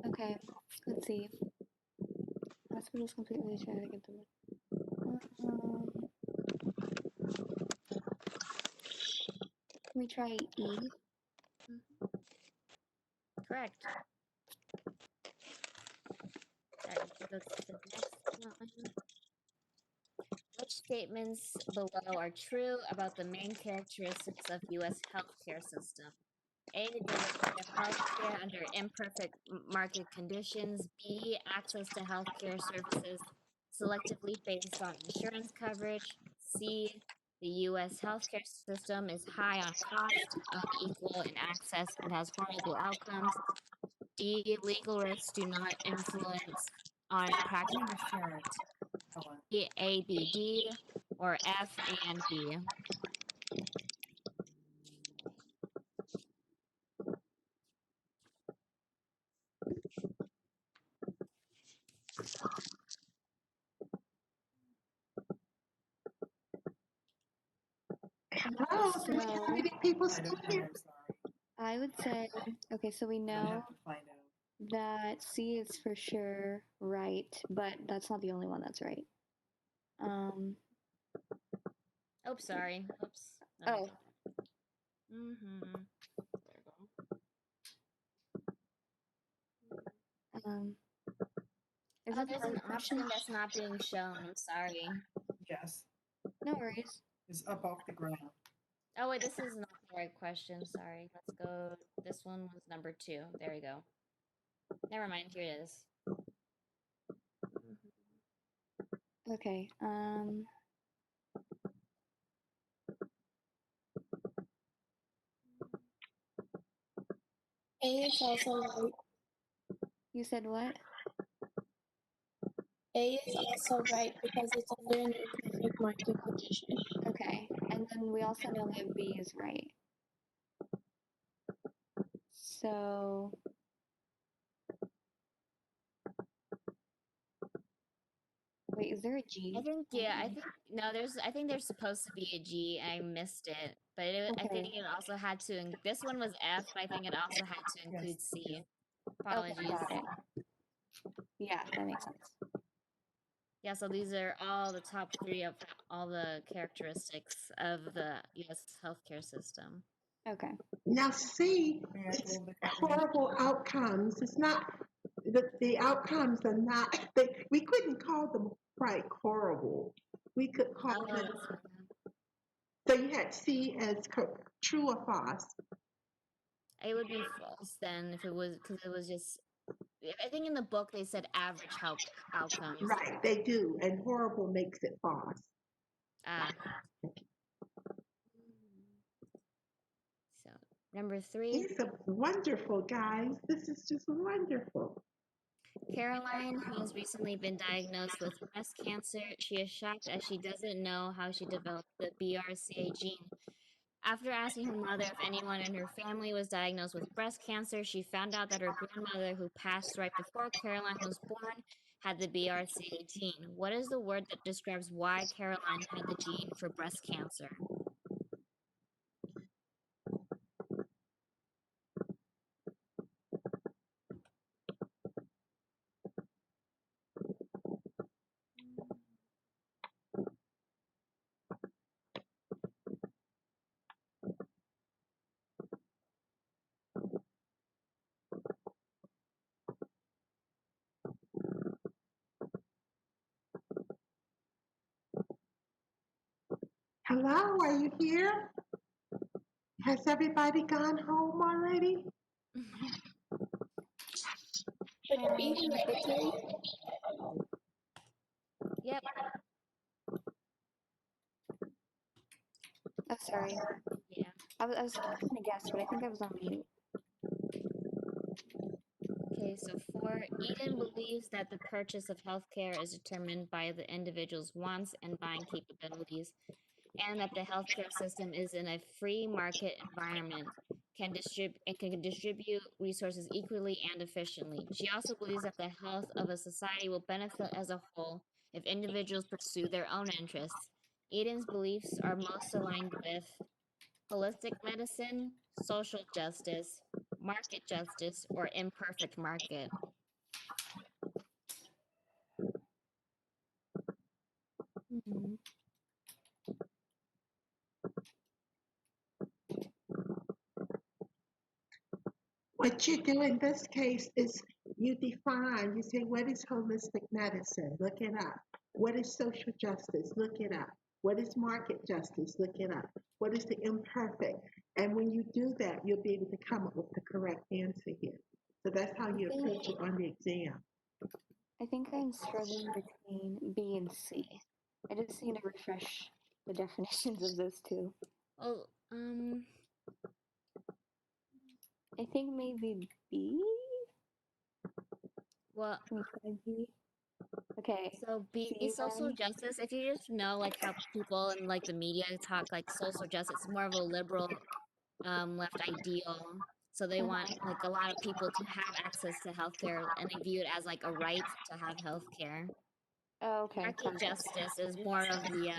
[SPEAKER 3] Okay, let's see. Hospitals completely try to get them. Can we try E?
[SPEAKER 2] Correct. Alright, we'll go to the next one. Which statements below are true about the main characteristics of U.S. healthcare system? A. Delivery of healthcare under imperfect market conditions. B. Access to healthcare services selectively based on insurance coverage. C. The U.S. healthcare system is high on cost, unequal in access, and has horrible outcomes. D. Legal risks do not influence on practice. A, B, D, or F, A, and B.
[SPEAKER 1] Hello.
[SPEAKER 3] So-
[SPEAKER 1] There's too many people still here.
[SPEAKER 3] I would say, okay, so we know that C is for sure right, but that's not the only one that's right.
[SPEAKER 2] Oops, sorry. Oops.
[SPEAKER 3] Oh,
[SPEAKER 2] Mm-hmm.
[SPEAKER 3] is
[SPEAKER 2] Oh,
[SPEAKER 3] it
[SPEAKER 2] there's
[SPEAKER 3] the
[SPEAKER 2] an
[SPEAKER 3] right question?
[SPEAKER 2] option that's not being shown. I'm sorry.
[SPEAKER 8] Yes,
[SPEAKER 3] No worries.
[SPEAKER 8] it's up off the ground.
[SPEAKER 2] Oh, wait, this is not the right question. Sorry. Let's go. This one was number 2. There you go. Never mind. Here it is.
[SPEAKER 3] Okay.
[SPEAKER 6] A is also right.
[SPEAKER 3] You said what?
[SPEAKER 6] A is also right because it's under an imperfect market condition.
[SPEAKER 3] Okay. And then we also know that B is right. So wait, is there a G?
[SPEAKER 2] I think, yeah, I think there's supposed to be a G. I missed it. But I think
[SPEAKER 3] Okay.
[SPEAKER 2] it also had to, this one was F, but I think it also had to include C. Apologies.
[SPEAKER 3] Okay, got it. Yeah, that makes sense.
[SPEAKER 2] Yeah, so these are all the top 3 of all the characteristics of the U.S. healthcare system.
[SPEAKER 3] Okay.
[SPEAKER 1] Now, C,
[SPEAKER 8] Yeah,
[SPEAKER 1] it's
[SPEAKER 8] well, the
[SPEAKER 1] horrible outcomes. It's not, the outcomes are not, we couldn't call them quite horrible. We could call
[SPEAKER 2] Oh,
[SPEAKER 1] them,
[SPEAKER 2] that's-
[SPEAKER 1] so you had C as true or false.
[SPEAKER 2] it would be false then if it was, because it was just, I think in the book they said average health outcomes.
[SPEAKER 1] Right, they do, and horrible makes it false.
[SPEAKER 2] Ah. So, number 3.
[SPEAKER 1] These are wonderful, guys. This is just wonderful.
[SPEAKER 2] Caroline has recently been diagnosed with breast cancer. She is shocked as she doesn't know how she developed the BRCA gene. After asking her mother if anyone in her family was diagnosed with breast cancer, she found out that her grandmother, who passed right before Caroline was born, had the BRCA gene. What is the word that describes why Caroline had the gene for breast cancer?
[SPEAKER 1] Hello, are you here? Has everybody gone home already?
[SPEAKER 6] But you're eating, right, Terry?
[SPEAKER 2] Yep.
[SPEAKER 3] Oh, sorry.
[SPEAKER 2] Yeah.
[SPEAKER 3] I was trying to guess, but I think I was on mute.
[SPEAKER 2] Okay, so 4, Eden believes that the purchase of healthcare is determined by the individual's wants and buying capabilities, and that the healthcare system is in a free market environment, can distribute resources equally and efficiently. She also believes that the health of a society will benefit as a whole if individuals pursue their own interests. Eden's beliefs are most aligned with holistic medicine, social justice, market justice, or imperfect market.
[SPEAKER 3] Mhm.
[SPEAKER 1] What you do in this case is you define, you say, what is holistic medicine? Look it up. What is social justice? Look it up. What is market justice? Look it up. What is the imperfect? And when you do that, you'll be able to come up with the correct answer here. So that's how you approach it on the exam.
[SPEAKER 3] I think I'm struggling between B and C. I just need to refresh the definitions of those two.
[SPEAKER 2] Oh,
[SPEAKER 3] I think maybe B?
[SPEAKER 2] well,
[SPEAKER 3] Can we try B? Okay.
[SPEAKER 2] so be
[SPEAKER 3] C
[SPEAKER 2] social
[SPEAKER 3] then.
[SPEAKER 2] justice. If you just know like how people in like the media talk like social justice, it's more of a liberal left ideal. So they want like a lot of people to have access to healthcare, and they view it as like a right to have healthcare.
[SPEAKER 3] Oh, okay.
[SPEAKER 2] Market
[SPEAKER 3] Got it.
[SPEAKER 2] justice is more of the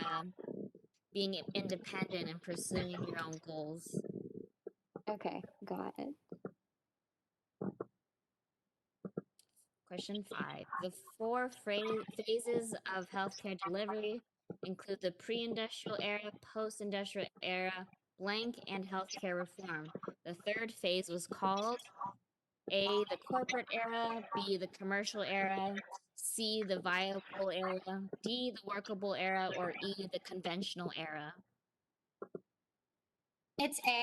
[SPEAKER 2] being independent and pursuing your own goals.
[SPEAKER 3] Okay, got it.
[SPEAKER 2] Question 5. The 4 phases of healthcare delivery include the pre-industrial era, post-industrial era, blank, and healthcare reform. The third phase was called A, the corporate era, B, the commercial era, C, the viable era, D, the workable era, or E, the conventional era.
[SPEAKER 6] It's A.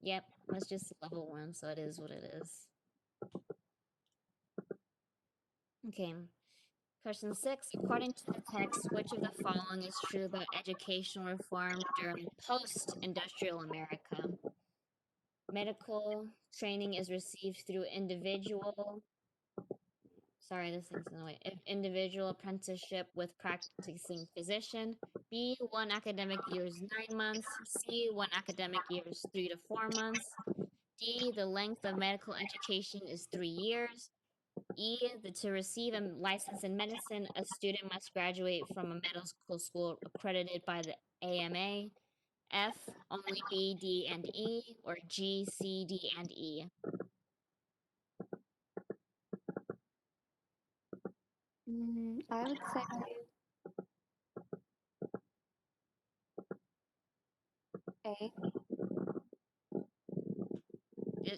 [SPEAKER 2] Yep, that's just level 1, so it is what it is. Okay. Question 6. According to the text, which of the following is true about educational reform during post-industrial America? Medical training is received through individual individual apprenticeship with practicing physician. B, 1 academic year is 9 months. C, 1 academic year is 3 to 4 months. D, the length of medical education is 3 years. E, to receive a license in medicine, a student must graduate from a medical school accredited by the AMA. F, only B, D, and E, or G, C, D, and E.
[SPEAKER 3] I would say A.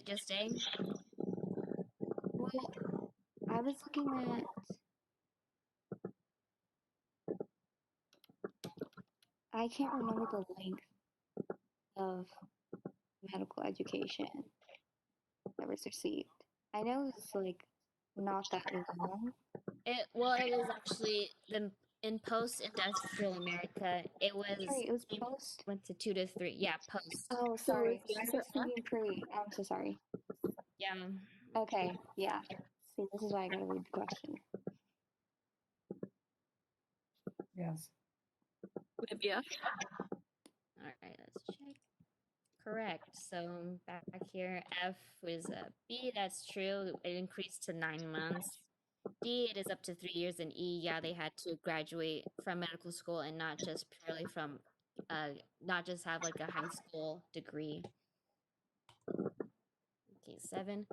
[SPEAKER 2] Just A?
[SPEAKER 3] Well, I was looking at. I can't remember the length of medical education that was received. I know it's like not that long.
[SPEAKER 2] It is actually in post-industrial America. It
[SPEAKER 3] Sorry, it was post.
[SPEAKER 2] went to 2 to 3. Yeah, post.
[SPEAKER 3] Oh,
[SPEAKER 4] So
[SPEAKER 3] sorry.
[SPEAKER 4] is the
[SPEAKER 3] I
[SPEAKER 4] answer
[SPEAKER 3] was thinking pre. I'm so sorry.
[SPEAKER 2] Yeah.
[SPEAKER 3] Okay, yeah. See, this is why I gotta read the question.
[SPEAKER 8] Yes.
[SPEAKER 4] Would it be F?
[SPEAKER 2] All right, let's check. Correct. So back here, F was B. That's true. It increased to 9 months. D, it is up to 3 years. And E, yeah, they had to graduate from medical school and not just purely from, not just have like a high school degree. Okay, 7.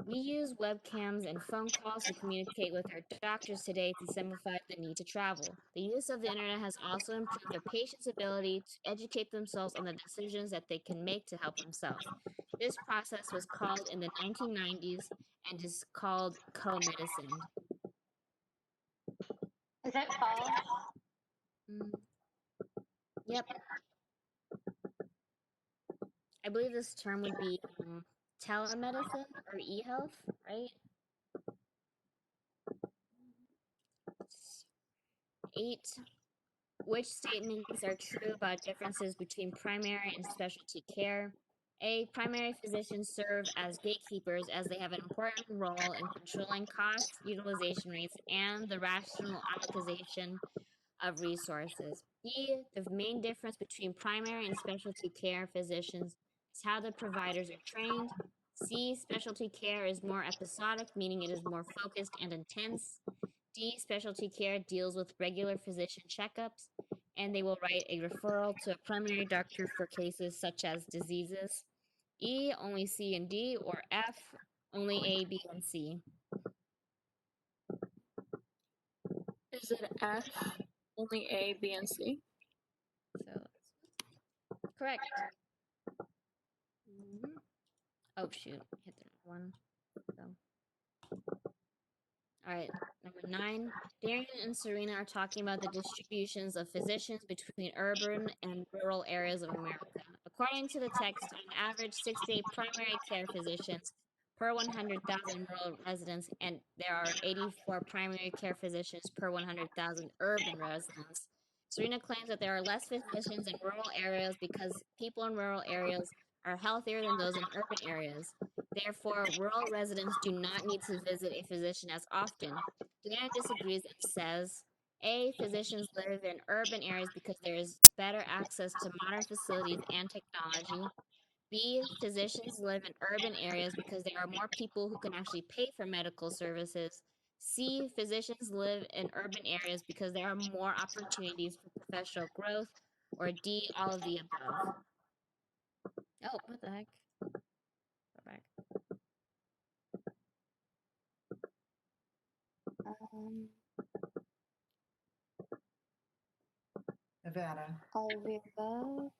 [SPEAKER 2] We use webcams and phone calls to communicate with our doctors today to simplify the need to travel. The use of the internet has also improved a patient's ability to educate themselves on the decisions that they can make to help themselves. This process was called in the 1990s and is called co-medicine.
[SPEAKER 6] Is that false?
[SPEAKER 2] Mm, yep. I believe this term would be telemedicine or e-health, right? 8. Which statements are true about differences between primary and specialty care? A. Primary physicians serve as gatekeepers as they have an important role in controlling cost, utilization rates, and the rational allocation of resources. B. The main difference between primary and specialty care physicians is how the providers are trained. C. Specialty care is more episodic, meaning it is more focused and intense. D. Specialty care deals with regular physician checkups, and they will write a referral to a primary doctor for cases such as diseases. E. Only C and D, or F. Only A, B, and C.
[SPEAKER 4] Is it F? Only A, B, and C?
[SPEAKER 2] So, correct. Mhm. Oh shoot, hit the wrong one. So. All right, number 9. Darian and Serena are talking about the distributions of physicians between urban and rural areas of America. According to the text, on average, 68 primary care physicians per 100,000 rural residents, and there are 84 primary care physicians per 100,000 urban residents. Serena claims that there are less physicians in rural areas because people in rural areas are healthier than those in urban areas. Therefore, rural residents do not need to visit a physician as often. Dan disagrees and says, A. Physicians live in urban areas because there is better access to modern facilities and technology. B. Physicians live in urban areas because there are more people who can actually pay for medical services. C. Physicians live in urban areas because there are more opportunities for professional growth. Or D. All of the above. Oh, what the heck? Go back.
[SPEAKER 8] Nevada.
[SPEAKER 3] All of the above.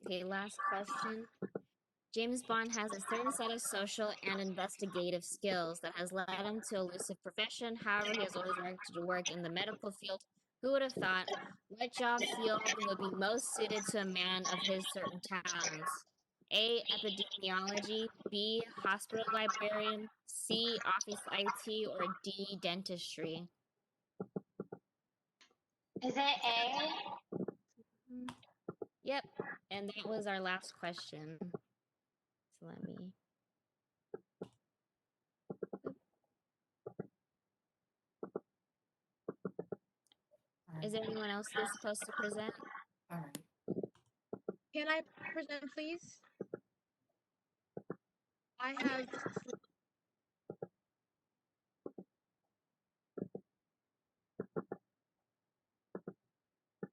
[SPEAKER 2] Okay, last question. James Bond has a certain set of social and investigative skills that has led him to elusive profession. However, he has always wanted to work in the medical field. Who would have thought? What job field would be most suited to a man of his certain talents? A. Epidemiology. B. Hospital librarian. C. Office IT. Or D. Dentistry.
[SPEAKER 6] Is it A?
[SPEAKER 2] Yep. And that was our last question. So let me. Is there anyone else that's supposed to present?
[SPEAKER 8] All right.
[SPEAKER 7] Can I present, please? I have.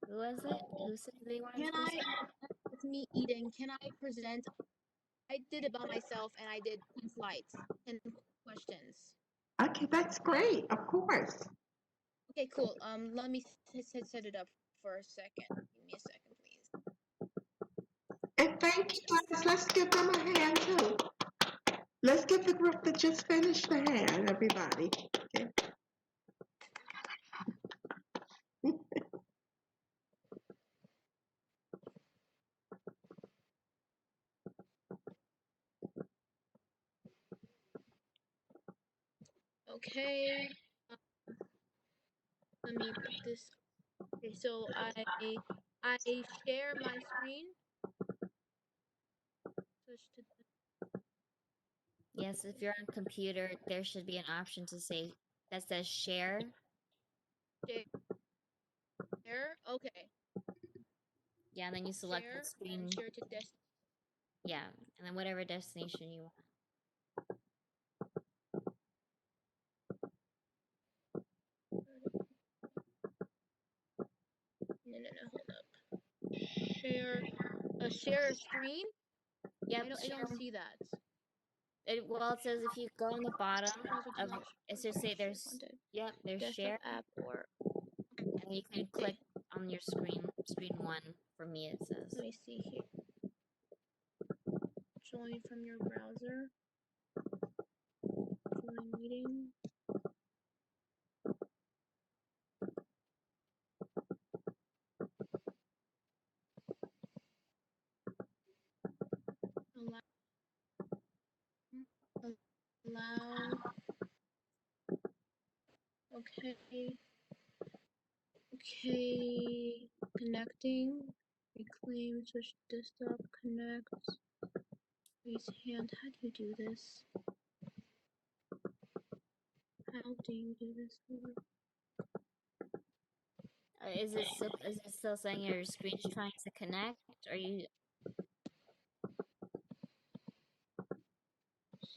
[SPEAKER 2] Who was it? Who said they wanted
[SPEAKER 7] Can
[SPEAKER 2] to
[SPEAKER 7] I?
[SPEAKER 2] present?
[SPEAKER 7] It's me eating. Can I present? I did it by myself, and I did 10 slides, 10 questions.
[SPEAKER 1] Okay, that's great. Of course.
[SPEAKER 7] Okay, cool. Let me set it up for a second. Give me a second, please.
[SPEAKER 1] And thank you, guys. Let's give them a hand too. Let's give the group that just finished a hand, everybody. Okay.
[SPEAKER 7] Okay. Let me put this. Okay, so I share my screen. Switch to
[SPEAKER 2] Yes, if you're on computer, there should be an option to say that says share.
[SPEAKER 7] share. Okay.
[SPEAKER 2] Yeah, and then you select
[SPEAKER 7] Share
[SPEAKER 2] the screen.
[SPEAKER 7] and share to this.
[SPEAKER 2] Yeah, and then whatever destination you want.
[SPEAKER 7] No, hold up. Share a screen.
[SPEAKER 2] Yep,
[SPEAKER 7] I don't see that.
[SPEAKER 2] Well, it says if you go on the bottom of it should say
[SPEAKER 7] share
[SPEAKER 2] there's
[SPEAKER 7] content.
[SPEAKER 2] there's
[SPEAKER 7] Desktop
[SPEAKER 2] share,
[SPEAKER 7] app or
[SPEAKER 2] and you can click on your screen 1 for me it says.
[SPEAKER 7] let me see here. Join from your browser. Waiting. Allow. Allow. Okay. Okay. Connecting. Reclaim. Switch desktop. Connect. Raise hand. How do you do this? How do you do this?
[SPEAKER 2] Is it still saying your screen's trying to connect? Or you?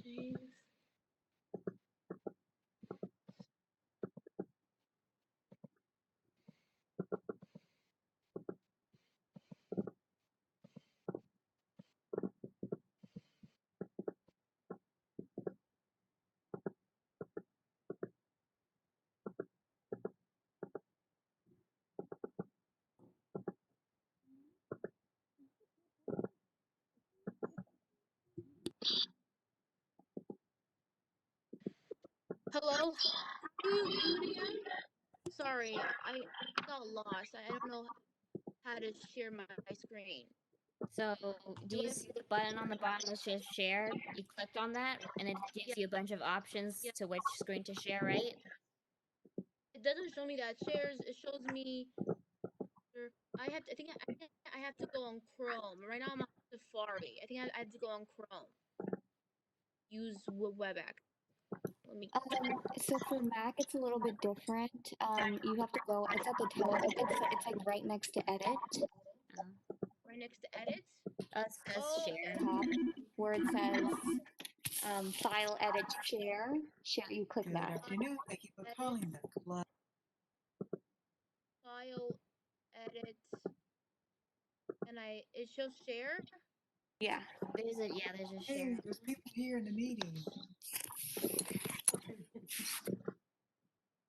[SPEAKER 7] Save. Hello? How do you do it again? Sorry, I got lost. I don't know how to share my screen.
[SPEAKER 2] So, do
[SPEAKER 7] Do
[SPEAKER 2] you
[SPEAKER 7] I?
[SPEAKER 2] see the button on the bottom that says share? You clicked on that, and it gives
[SPEAKER 7] Yeah.
[SPEAKER 2] you a bunch of options
[SPEAKER 7] Yeah.
[SPEAKER 2] to which screen to share, right?
[SPEAKER 7] It doesn't show me that shares. It shows me. I have. To, I think I have to go on Chrome. Right now I'm on Safari. I think I have to go on Chrome. Use WebEx. Let me.
[SPEAKER 3] So for Mac, it's a little bit different. You have to go. It's at the top. It's like right next to Edit.
[SPEAKER 7] Right next to edits.
[SPEAKER 2] It says
[SPEAKER 7] Oh,
[SPEAKER 2] share.
[SPEAKER 3] Top where it says File, Edit, Share. Share. You click
[SPEAKER 8] Good
[SPEAKER 3] that.
[SPEAKER 8] afternoon. Thank you for
[SPEAKER 7] Edit.
[SPEAKER 8] calling the club.
[SPEAKER 7] File, edit, and it shows share.
[SPEAKER 3] Yeah.
[SPEAKER 2] There's a
[SPEAKER 8] Hey,
[SPEAKER 2] share.
[SPEAKER 8] there's people here in the meeting.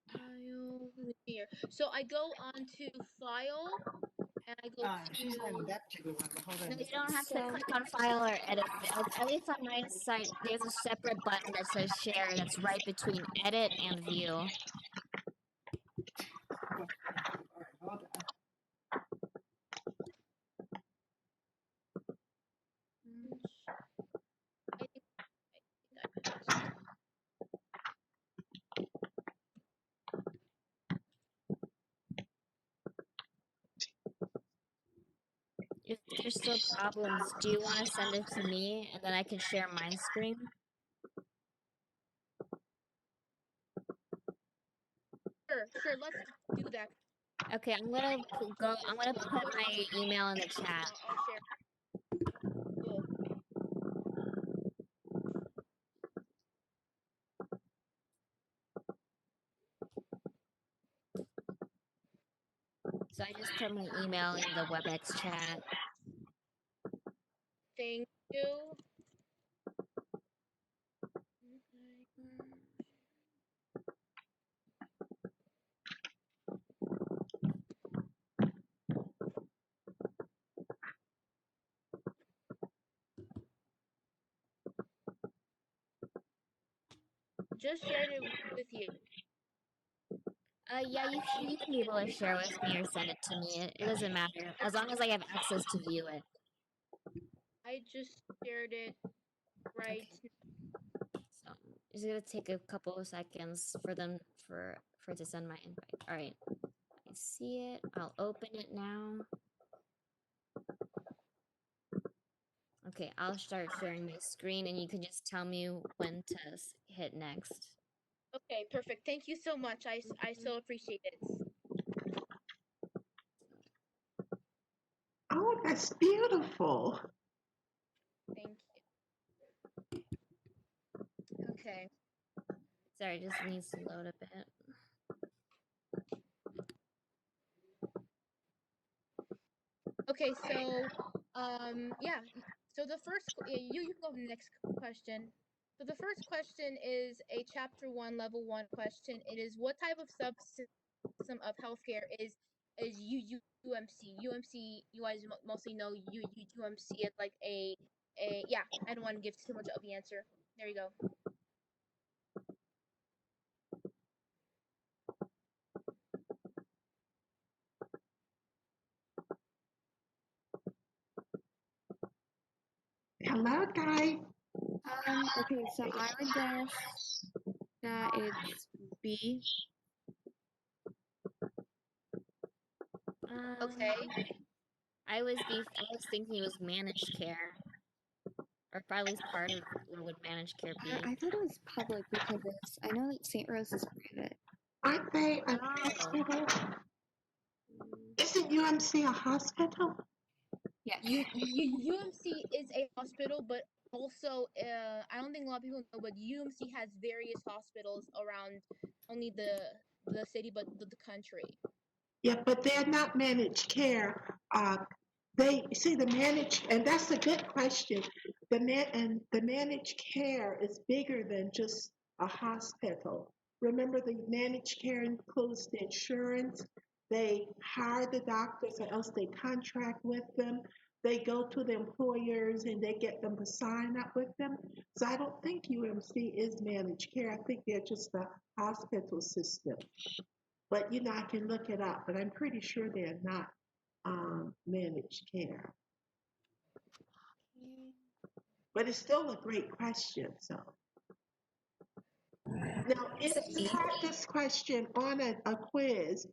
[SPEAKER 7] File here. So I go on to file and I go
[SPEAKER 8] She's not in
[SPEAKER 7] to.
[SPEAKER 8] that particular one, but hold on.
[SPEAKER 2] No,
[SPEAKER 8] a
[SPEAKER 2] you
[SPEAKER 8] second.
[SPEAKER 2] don't have to
[SPEAKER 3] So
[SPEAKER 2] click on file or edit. At least on my site, there's a separate button that says share that's right between edit and view.
[SPEAKER 8] All right, hold on.
[SPEAKER 7] I think I passed.
[SPEAKER 2] If there's still problems, do you want to send it to me and then I can share my screen?
[SPEAKER 7] Sure. Let's do that.
[SPEAKER 2] Okay, I'm gonna I'm gonna put my email in the chat.
[SPEAKER 7] I'll share. Cool.
[SPEAKER 2] So I just put my email in the WebEx chat.
[SPEAKER 7] Thank you. Just shared it with you.
[SPEAKER 2] Yeah, you can be able to share with me or send it to me. It doesn't matter as long as I have access to view it.
[SPEAKER 7] I just shared it right.
[SPEAKER 2] Okay. So it's gonna take a couple of seconds for them for it to send my invite. All right, I see it. I'll open it now. Okay, I'll start sharing my screen, and you can just tell me when to hit next.
[SPEAKER 7] Okay, perfect. Thank you so much. I so appreciate it.
[SPEAKER 1] Oh, that's beautiful.
[SPEAKER 7] Thank you. Okay.
[SPEAKER 2] Sorry, it just needs to load a bit.
[SPEAKER 7] Okay, so yeah. So the first you can go to the next question. So the first question is a chapter 1 level 1 question. It is what type of subsystem of healthcare is UMC? UMC, you guys mostly know UMC as like a yeah, I don't want to give too much of the answer. There you go.
[SPEAKER 3] Okay, so I would guess that it's B.
[SPEAKER 7] Okay.
[SPEAKER 2] I was thinking it was managed care, or at least part of what would managed care be.
[SPEAKER 3] I thought it was public because I know like St. Rose is private.
[SPEAKER 1] Aren't they a
[SPEAKER 2] Oh.
[SPEAKER 1] hospital? Isn't UMC a hospital?
[SPEAKER 3] Yes.
[SPEAKER 7] UMC is a hospital, but also I don't think a lot of people know, but UMC has various hospitals around only the city, but the country.
[SPEAKER 1] Yeah, but they're not managed care. They see the managed, and that's a good question. The managed care is bigger than just a hospital. Remember, the managed care includes the insurance. They hire the doctors, or else they contract with them. They go to the employers and they get them to sign up with them. So I don't think UMC is managed care. I think they're just a hospital system. But I can look it up, but I'm pretty sure they're not managed care. But it's still a great question. So now, if you had this question on a quiz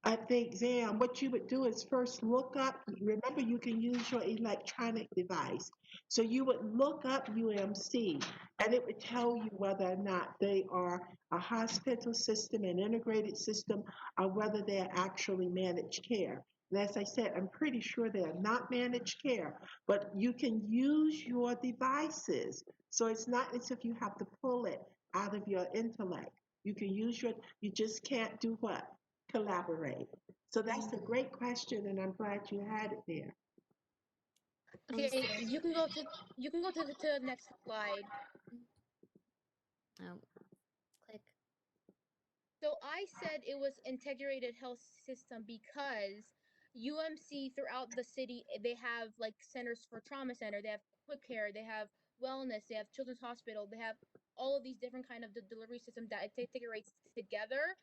[SPEAKER 1] at the exam, what you would do is first look up. Remember, you can use your electronic device. So you would look up UMC, and it would tell you whether or not they are a hospital system, an integrated system, or whether they're actually managed care. And as I said, I'm pretty sure they're not managed care, but you can use your devices. So it's not as if you have to pull it out of your intellect. You can you just can't do what? Collaborate. So that's a great question, and I'm glad you had it there.
[SPEAKER 7] Okay, you can go to the next slide.
[SPEAKER 2] Oh, click.
[SPEAKER 7] So I said it was integrated health system because UMC throughout the city they have like centers for trauma center, they have quick care, they have wellness, they have children's hospital, they have all of these different kind of delivery systems that it integrates together.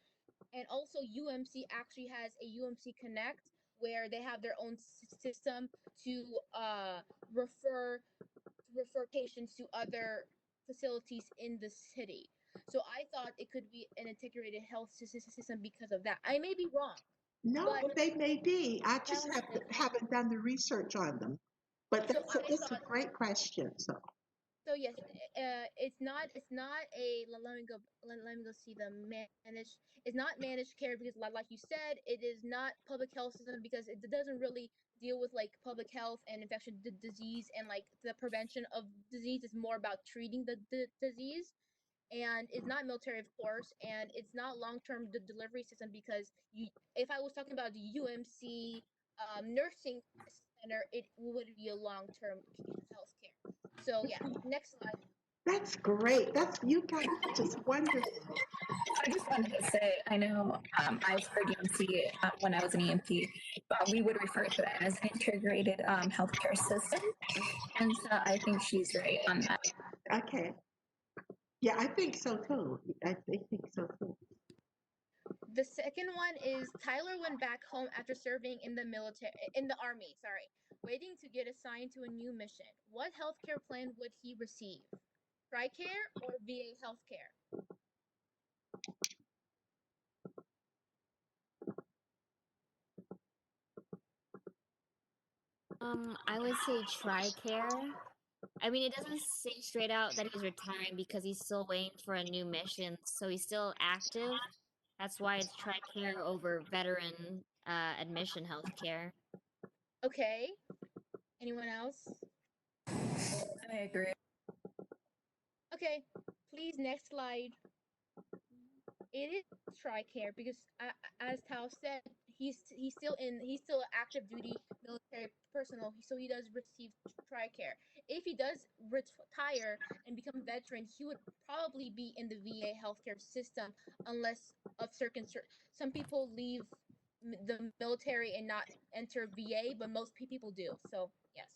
[SPEAKER 7] And also UMC actually has a UMC Connect where they have their own system to refer patients to other facilities in the city. So I thought it could be an integrated health system because of that. I may be wrong.
[SPEAKER 1] No,
[SPEAKER 7] But
[SPEAKER 1] they may be. I just
[SPEAKER 7] sounds like
[SPEAKER 1] haven't done the research on them. But
[SPEAKER 7] so
[SPEAKER 1] it's a great question.
[SPEAKER 7] So yes, it's not a let me go see the managed. It's not managed care because like you said, it is not public health system because it doesn't really deal with like public health and infection disease and like the prevention of disease. Is more about treating the disease, and it's not military of course, and it's not long-term delivery system because if I was talking about the UMC nursing center, it would be a long-term health care. So yeah, next slide.
[SPEAKER 1] That's great. You guys are just wonderful.
[SPEAKER 9] I just wanted to say, I know I've heard EMT when I was an EMT, but we would refer to it as an integrated healthcare system. And so I think she's right on that.
[SPEAKER 1] Okay. Yeah, I think so too. I think so too.
[SPEAKER 7] The second one is Tyler went back home after serving in the army, waiting to get assigned to a new mission. What healthcare plan would he receive? TRICARE or VA healthcare?
[SPEAKER 2] I would say TRICARE. I mean, it doesn't say straight out that he's retiring because he's still waiting for a new mission, so he's still active. That's why it's TRICARE over veteran admission healthcare.
[SPEAKER 7] Okay. Anyone else?
[SPEAKER 9] I agree.
[SPEAKER 7] Okay, please next slide. It is TRICARE because, as Tao said, he's still active duty military personnel, so he does receive TRICARE. If he does retire and become a veteran, he would probably be in the VA healthcare system, unless of some people leave the military and not enter VA, but most people do. So yes.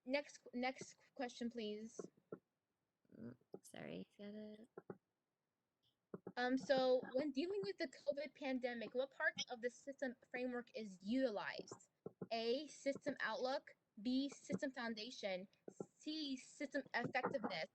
[SPEAKER 7] Next question, please.
[SPEAKER 2] Sorry, got it.
[SPEAKER 7] So when dealing with the COVID pandemic, what parts of the system framework is utilized? A, system outlook, B, system foundation, C, system effectiveness,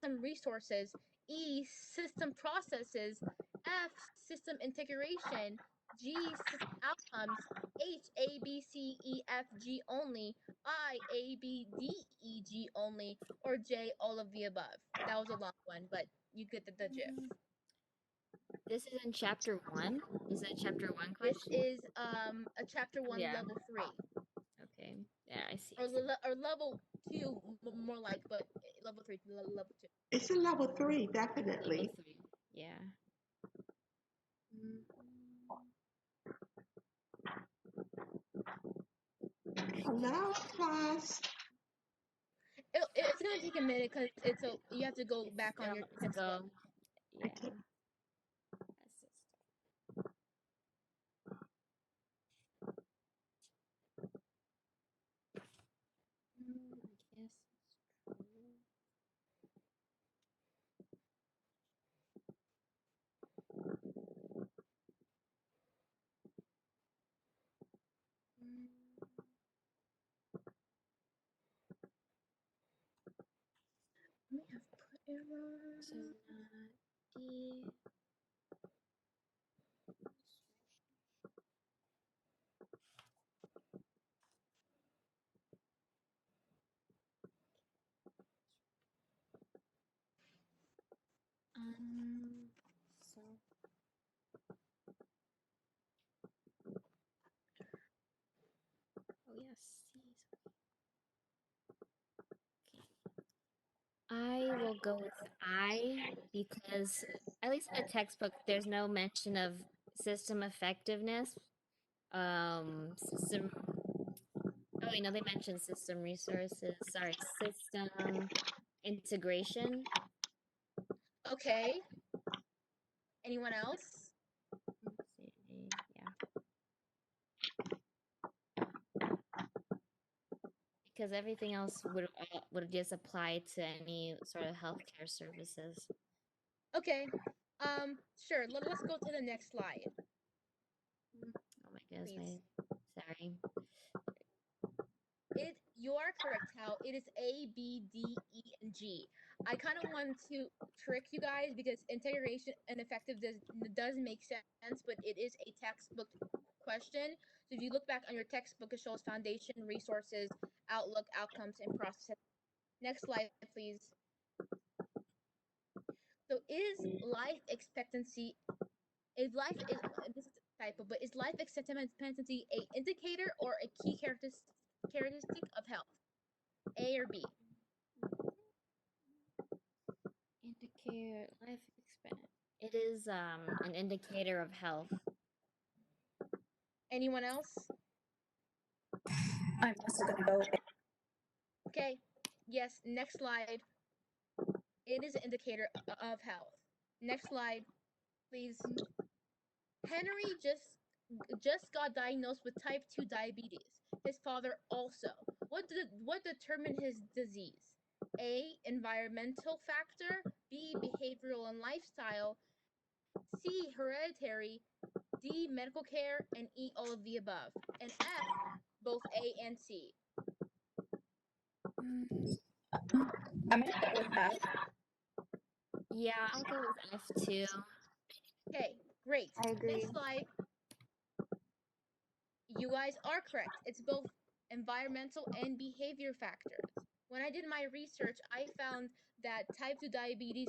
[SPEAKER 7] system resources, E, system processes, F, system integration, G, system outcomes, H, A, B, C, E, F, G only, I, A, B, D, E, G only, or J, all of the above. That was a long one, but you get the gist.
[SPEAKER 2] This is in chapter 1. Is it a chapter 1
[SPEAKER 7] This
[SPEAKER 2] question?
[SPEAKER 7] is a chapter 1,
[SPEAKER 2] Yeah.
[SPEAKER 7] level 3,
[SPEAKER 2] Okay. Yeah, I see.
[SPEAKER 7] or level 2, more like, but level 3, level 2.
[SPEAKER 1] It's a level 3, definitely.
[SPEAKER 2] Level 3. Yeah.
[SPEAKER 1] Hello, class.
[SPEAKER 7] It's gonna take a minute because you have to go back on your
[SPEAKER 2] Let's
[SPEAKER 7] textbook.
[SPEAKER 2] go. Yeah.
[SPEAKER 1] Okay.
[SPEAKER 2] I guess it's true.
[SPEAKER 7] May have put error.
[SPEAKER 2] So not D. So oh yes, C. I will go with I because at least in the textbook there's no mention of system effectiveness. System oh you know they mentioned system resources. Sorry, system integration.
[SPEAKER 7] Okay. Anyone else?
[SPEAKER 2] Let's see. Yeah. Because everything else would just apply to any sort of healthcare services.
[SPEAKER 7] Okay. Sure. Let's go to the next slide.
[SPEAKER 2] Oh my goodness,
[SPEAKER 7] Please.
[SPEAKER 2] sorry.
[SPEAKER 7] You are correct, Hal. It is A, B, D, E, and G. I kind of want to trick you guys because integration and effective does make sense, but it is a textbook question. So if you look back on your textbook, it shows foundation, resources, outlook, outcomes, and process. Next slide, please. So is life expectancy this is a typo, but is life expectancy a indicator or a key characteristic of health? A or B?
[SPEAKER 2] Indicator life expectancy. It is an indicator of health.
[SPEAKER 7] Anyone else?
[SPEAKER 9] I'm also gonna go with it.
[SPEAKER 7] Okay. Yes. Next slide. It is an indicator of health. Next slide, please. Henry just got diagnosed with type 2 diabetes. His father also. What determined his disease? A, environmental factor, B, behavioral and lifestyle, C, hereditary, D, medical care, and E, all of the above. And F, both A and C.
[SPEAKER 9] I'm gonna go with F.
[SPEAKER 2] Yeah, I'll go with F too.
[SPEAKER 7] Okay, great.
[SPEAKER 9] I agree.
[SPEAKER 7] Next slide. You guys are correct. It's both environmental and behavior factors. When I did my research, I found that type 2 diabetes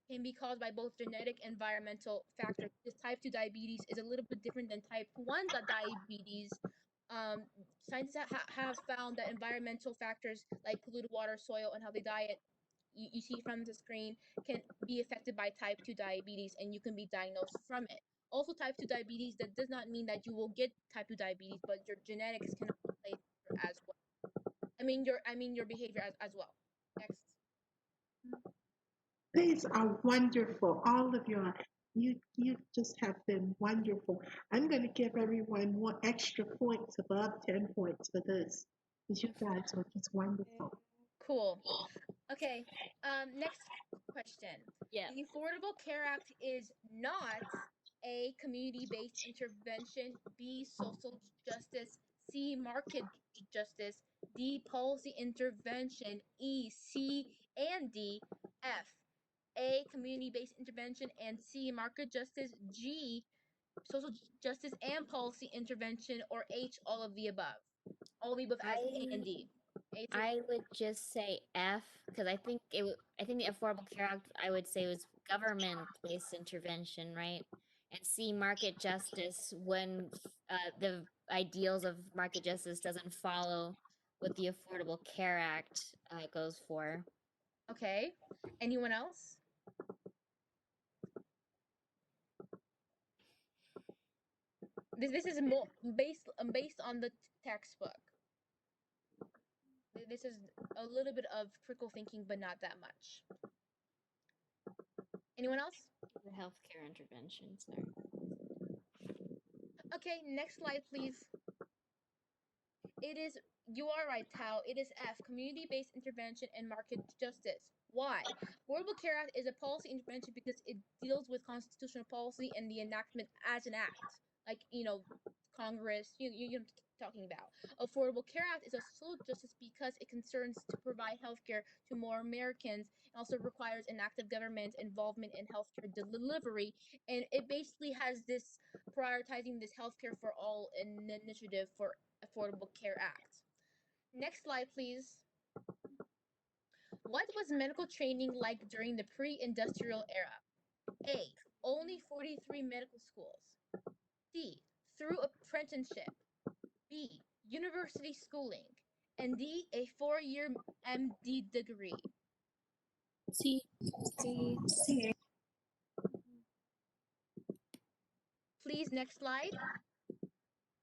[SPEAKER 7] can be caused by both genetic and environmental factors. Because type 2 diabetes is a little bit different than type 1 diabetes. Scientists have found that environmental factors like polluted water, soil, and how they diet, you see from the screen, can be affected by type 2 diabetes and you can be diagnosed from it. Also, type 2 diabetes, that does not mean that you will get type 2 diabetes, but your genetics can play as well. I mean your behavior as well. Next.
[SPEAKER 1] These are wonderful. All of you just have been wonderful. I'm going to give everyone one extra points above 10 points for this because you guys were just wonderful.
[SPEAKER 7] Cool. Okay. Next question.
[SPEAKER 2] Yeah.
[SPEAKER 7] The Affordable Care Act is not A, community-based intervention, B, social justice, C, market justice, D, policy intervention, E, C, and D, F, A, community-based intervention, and C, market justice, G, social justice and policy intervention, or H, all of the above. All of the above as A and D. A through
[SPEAKER 2] I would just say F because I think I think the Affordable Care Act I would say was government-based intervention, right? And C, market justice when the ideals of market justice doesn't follow what the Affordable Care Act goes for.
[SPEAKER 7] Okay. Anyone else? This is more based on the textbook. This is a little bit of critical thinking, but not that much. Anyone else?
[SPEAKER 2] The healthcare intervention, sorry.
[SPEAKER 7] Okay, next slide, please. It is, you are right, Tao. It is F, community-based intervention and market justice. Why? Affordable Care Act is a policy intervention because it deals with constitutional policy and the enactment as an act. Like, Congress, you know what I'm talking about. Affordable Care Act is a social justice because it concerns to provide healthcare to more Americans and also requires an active government involvement in healthcare delivery. And it basically has this prioritizing this healthcare for all initiative for Affordable Care Act. Next slide, please. What was medical training like during the pre-industrial era? A, only 43 medical schools. C, through apprenticeship. B, university schooling. And D, a 4-year MD degree.
[SPEAKER 6] C.
[SPEAKER 9] C.
[SPEAKER 7] Please, next slide.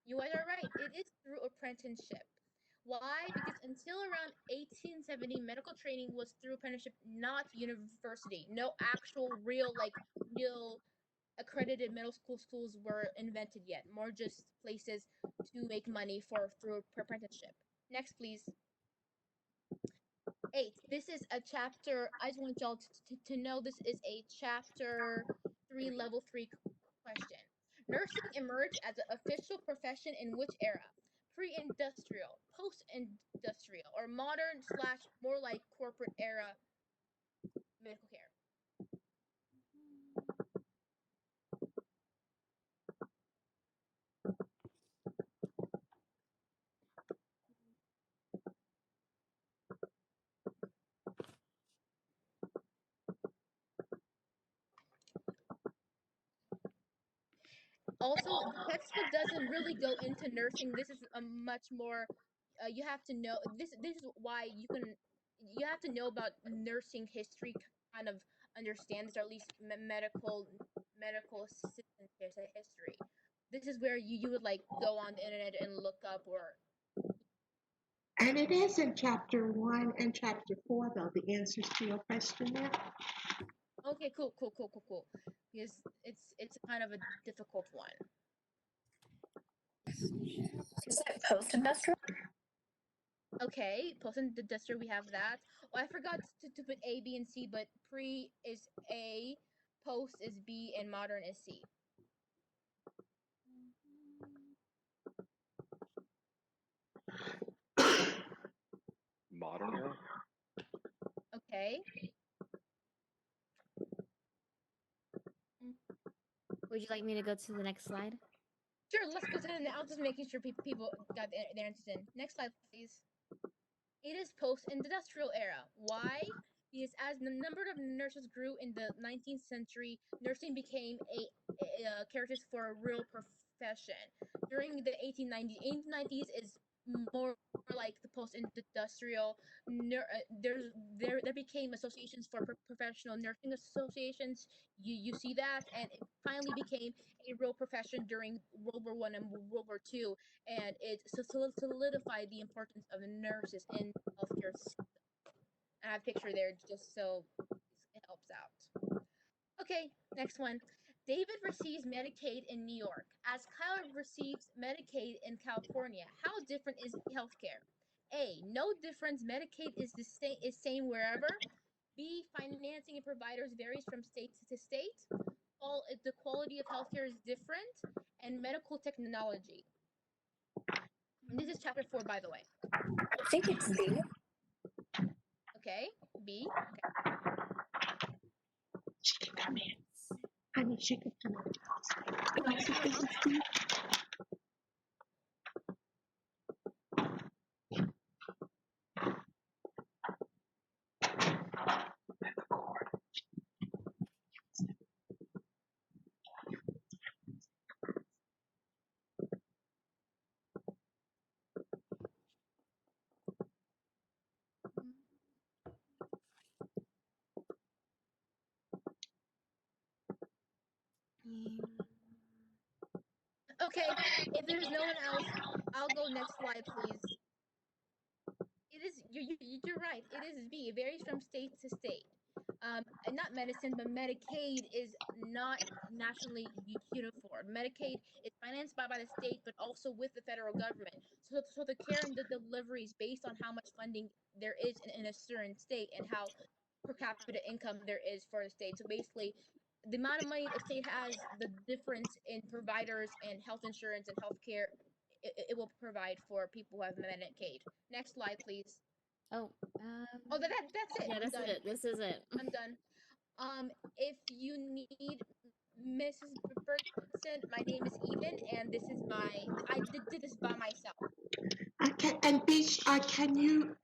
[SPEAKER 7] You guys are right. It is through apprenticeship. Why? Because until around 1870, medical training was through apprenticeship, not university. No actual real accredited middle school schools were invented yet. More just places to make money through apprenticeship. Next, please. 8. This is a chapter. I just want y'all to know this is a chapter 3, level 3 question. Nursing emerged as an official profession in which era? Pre-industrial, post-industrial, or modern / more like corporate era medical care? Also, the textbook doesn't really go into nursing. This is a much more you have to know this is why you have to know about nursing history, kind of understand this, or at least medical assistant history. This is where you would go on the internet and look up, or
[SPEAKER 1] And it is in chapter 1 and chapter 4, though, the answers to your question there.
[SPEAKER 7] okay, cool. Because it's kind of a difficult one.
[SPEAKER 9] Is it post-industrial?
[SPEAKER 7] Okay, post-industrial, we have that. Oh, I forgot to put A, B, and C, but pre is A, post is B, and modern is C.
[SPEAKER 5] Modern era?
[SPEAKER 7] Okay.
[SPEAKER 2] Would you like me to go to the next slide?
[SPEAKER 7] Sure, let's go to the now, just making sure people got their answers in. Next slide, please. It is post-industrial era. Why? Because as the number of nurses grew in the 19th century, nursing became a characteristic for a real profession. During the 1890s is more like the post-industrial. There became associations for professional nursing associations. You see that, and it finally became a real profession during World War I and World War II, and it solidified the importance of nurses in healthcare system. I have a picture there just so it helps out. Okay, next one. David receives Medicaid in New York, as Kyle receives Medicaid in California. How different is healthcare? A, no difference. Medicaid is the same wherever. B, financing and providers varies from state to state. The quality of healthcare is different, and medical technology. This is chapter 4, by the way.
[SPEAKER 9] I think it's D.
[SPEAKER 7] Okay, B.
[SPEAKER 1] She can come in. Honey, she can come in.
[SPEAKER 7] Okay, if there's no one else, I'll go next slide, please. It is you're right. It is B. It varies from state to state. And not medicine, but Medicaid is not nationally uniform. Medicaid is financed by the state, but also with the federal government. So the care and the delivery is based on how much funding there is in a certain state and how per capita income there is for the state. So basically, the amount of money a state has, the difference in providers and health insurance and health care, it will provide for people who have Medicaid. Next slide, please.
[SPEAKER 2] Oh,
[SPEAKER 7] Oh, that's it.
[SPEAKER 2] yeah,
[SPEAKER 7] I'm
[SPEAKER 2] this
[SPEAKER 7] done.
[SPEAKER 2] is it. This is it.
[SPEAKER 7] I'm done. If you need Mrs. Bertson, my name is Eden, and I did this by myself.
[SPEAKER 1] Okay, and Beach, can you,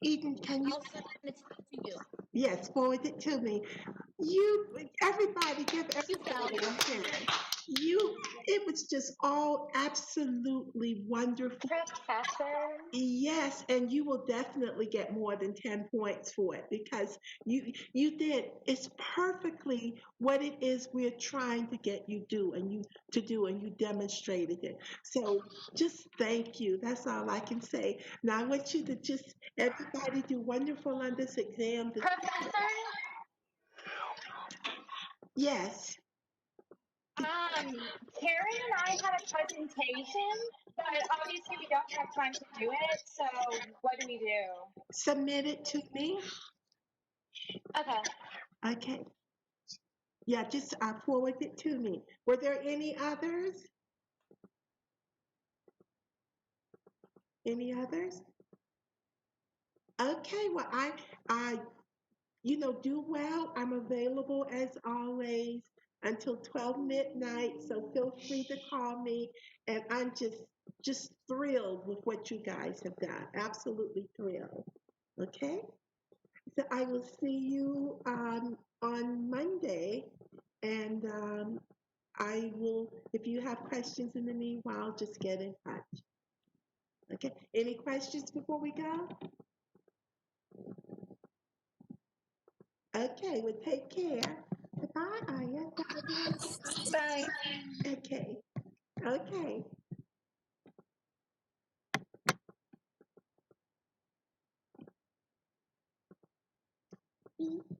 [SPEAKER 1] Eden, can you?
[SPEAKER 7] I'll send it to you.
[SPEAKER 1] Yes, forward it to me. Everybody give everybody a hand. It was just all absolutely wonderful.
[SPEAKER 9] Professor.
[SPEAKER 1] Yes, and you will definitely get more than 10 points for it because you did. It's perfectly what it is we're trying to get you to do, and you demonstrated it. So just thank you. That's all I can say. Now I want you to just everybody do wonderful on this exam.
[SPEAKER 9] Professor.
[SPEAKER 1] Yes.
[SPEAKER 9] Karen and I had a presentation, but obviously we don't have time to do it. So what do we do?
[SPEAKER 1] Submit it to me.
[SPEAKER 9] Okay.
[SPEAKER 1] Okay. Yeah, just forward it to me. Were there any others? Any others? Okay, well, I, do well. I'm available as always until 12 midnight, so feel free to call me. And I'm just thrilled with what you guys have done. Absolutely thrilled. Okay? So I will see you on Monday, and I will, if you have questions in the meanwhile, just get in touch. Okay? Any questions before we go? Okay, well, take care. Goodbye, Aya.
[SPEAKER 9] Bye.
[SPEAKER 1] Okay, okay. Mm.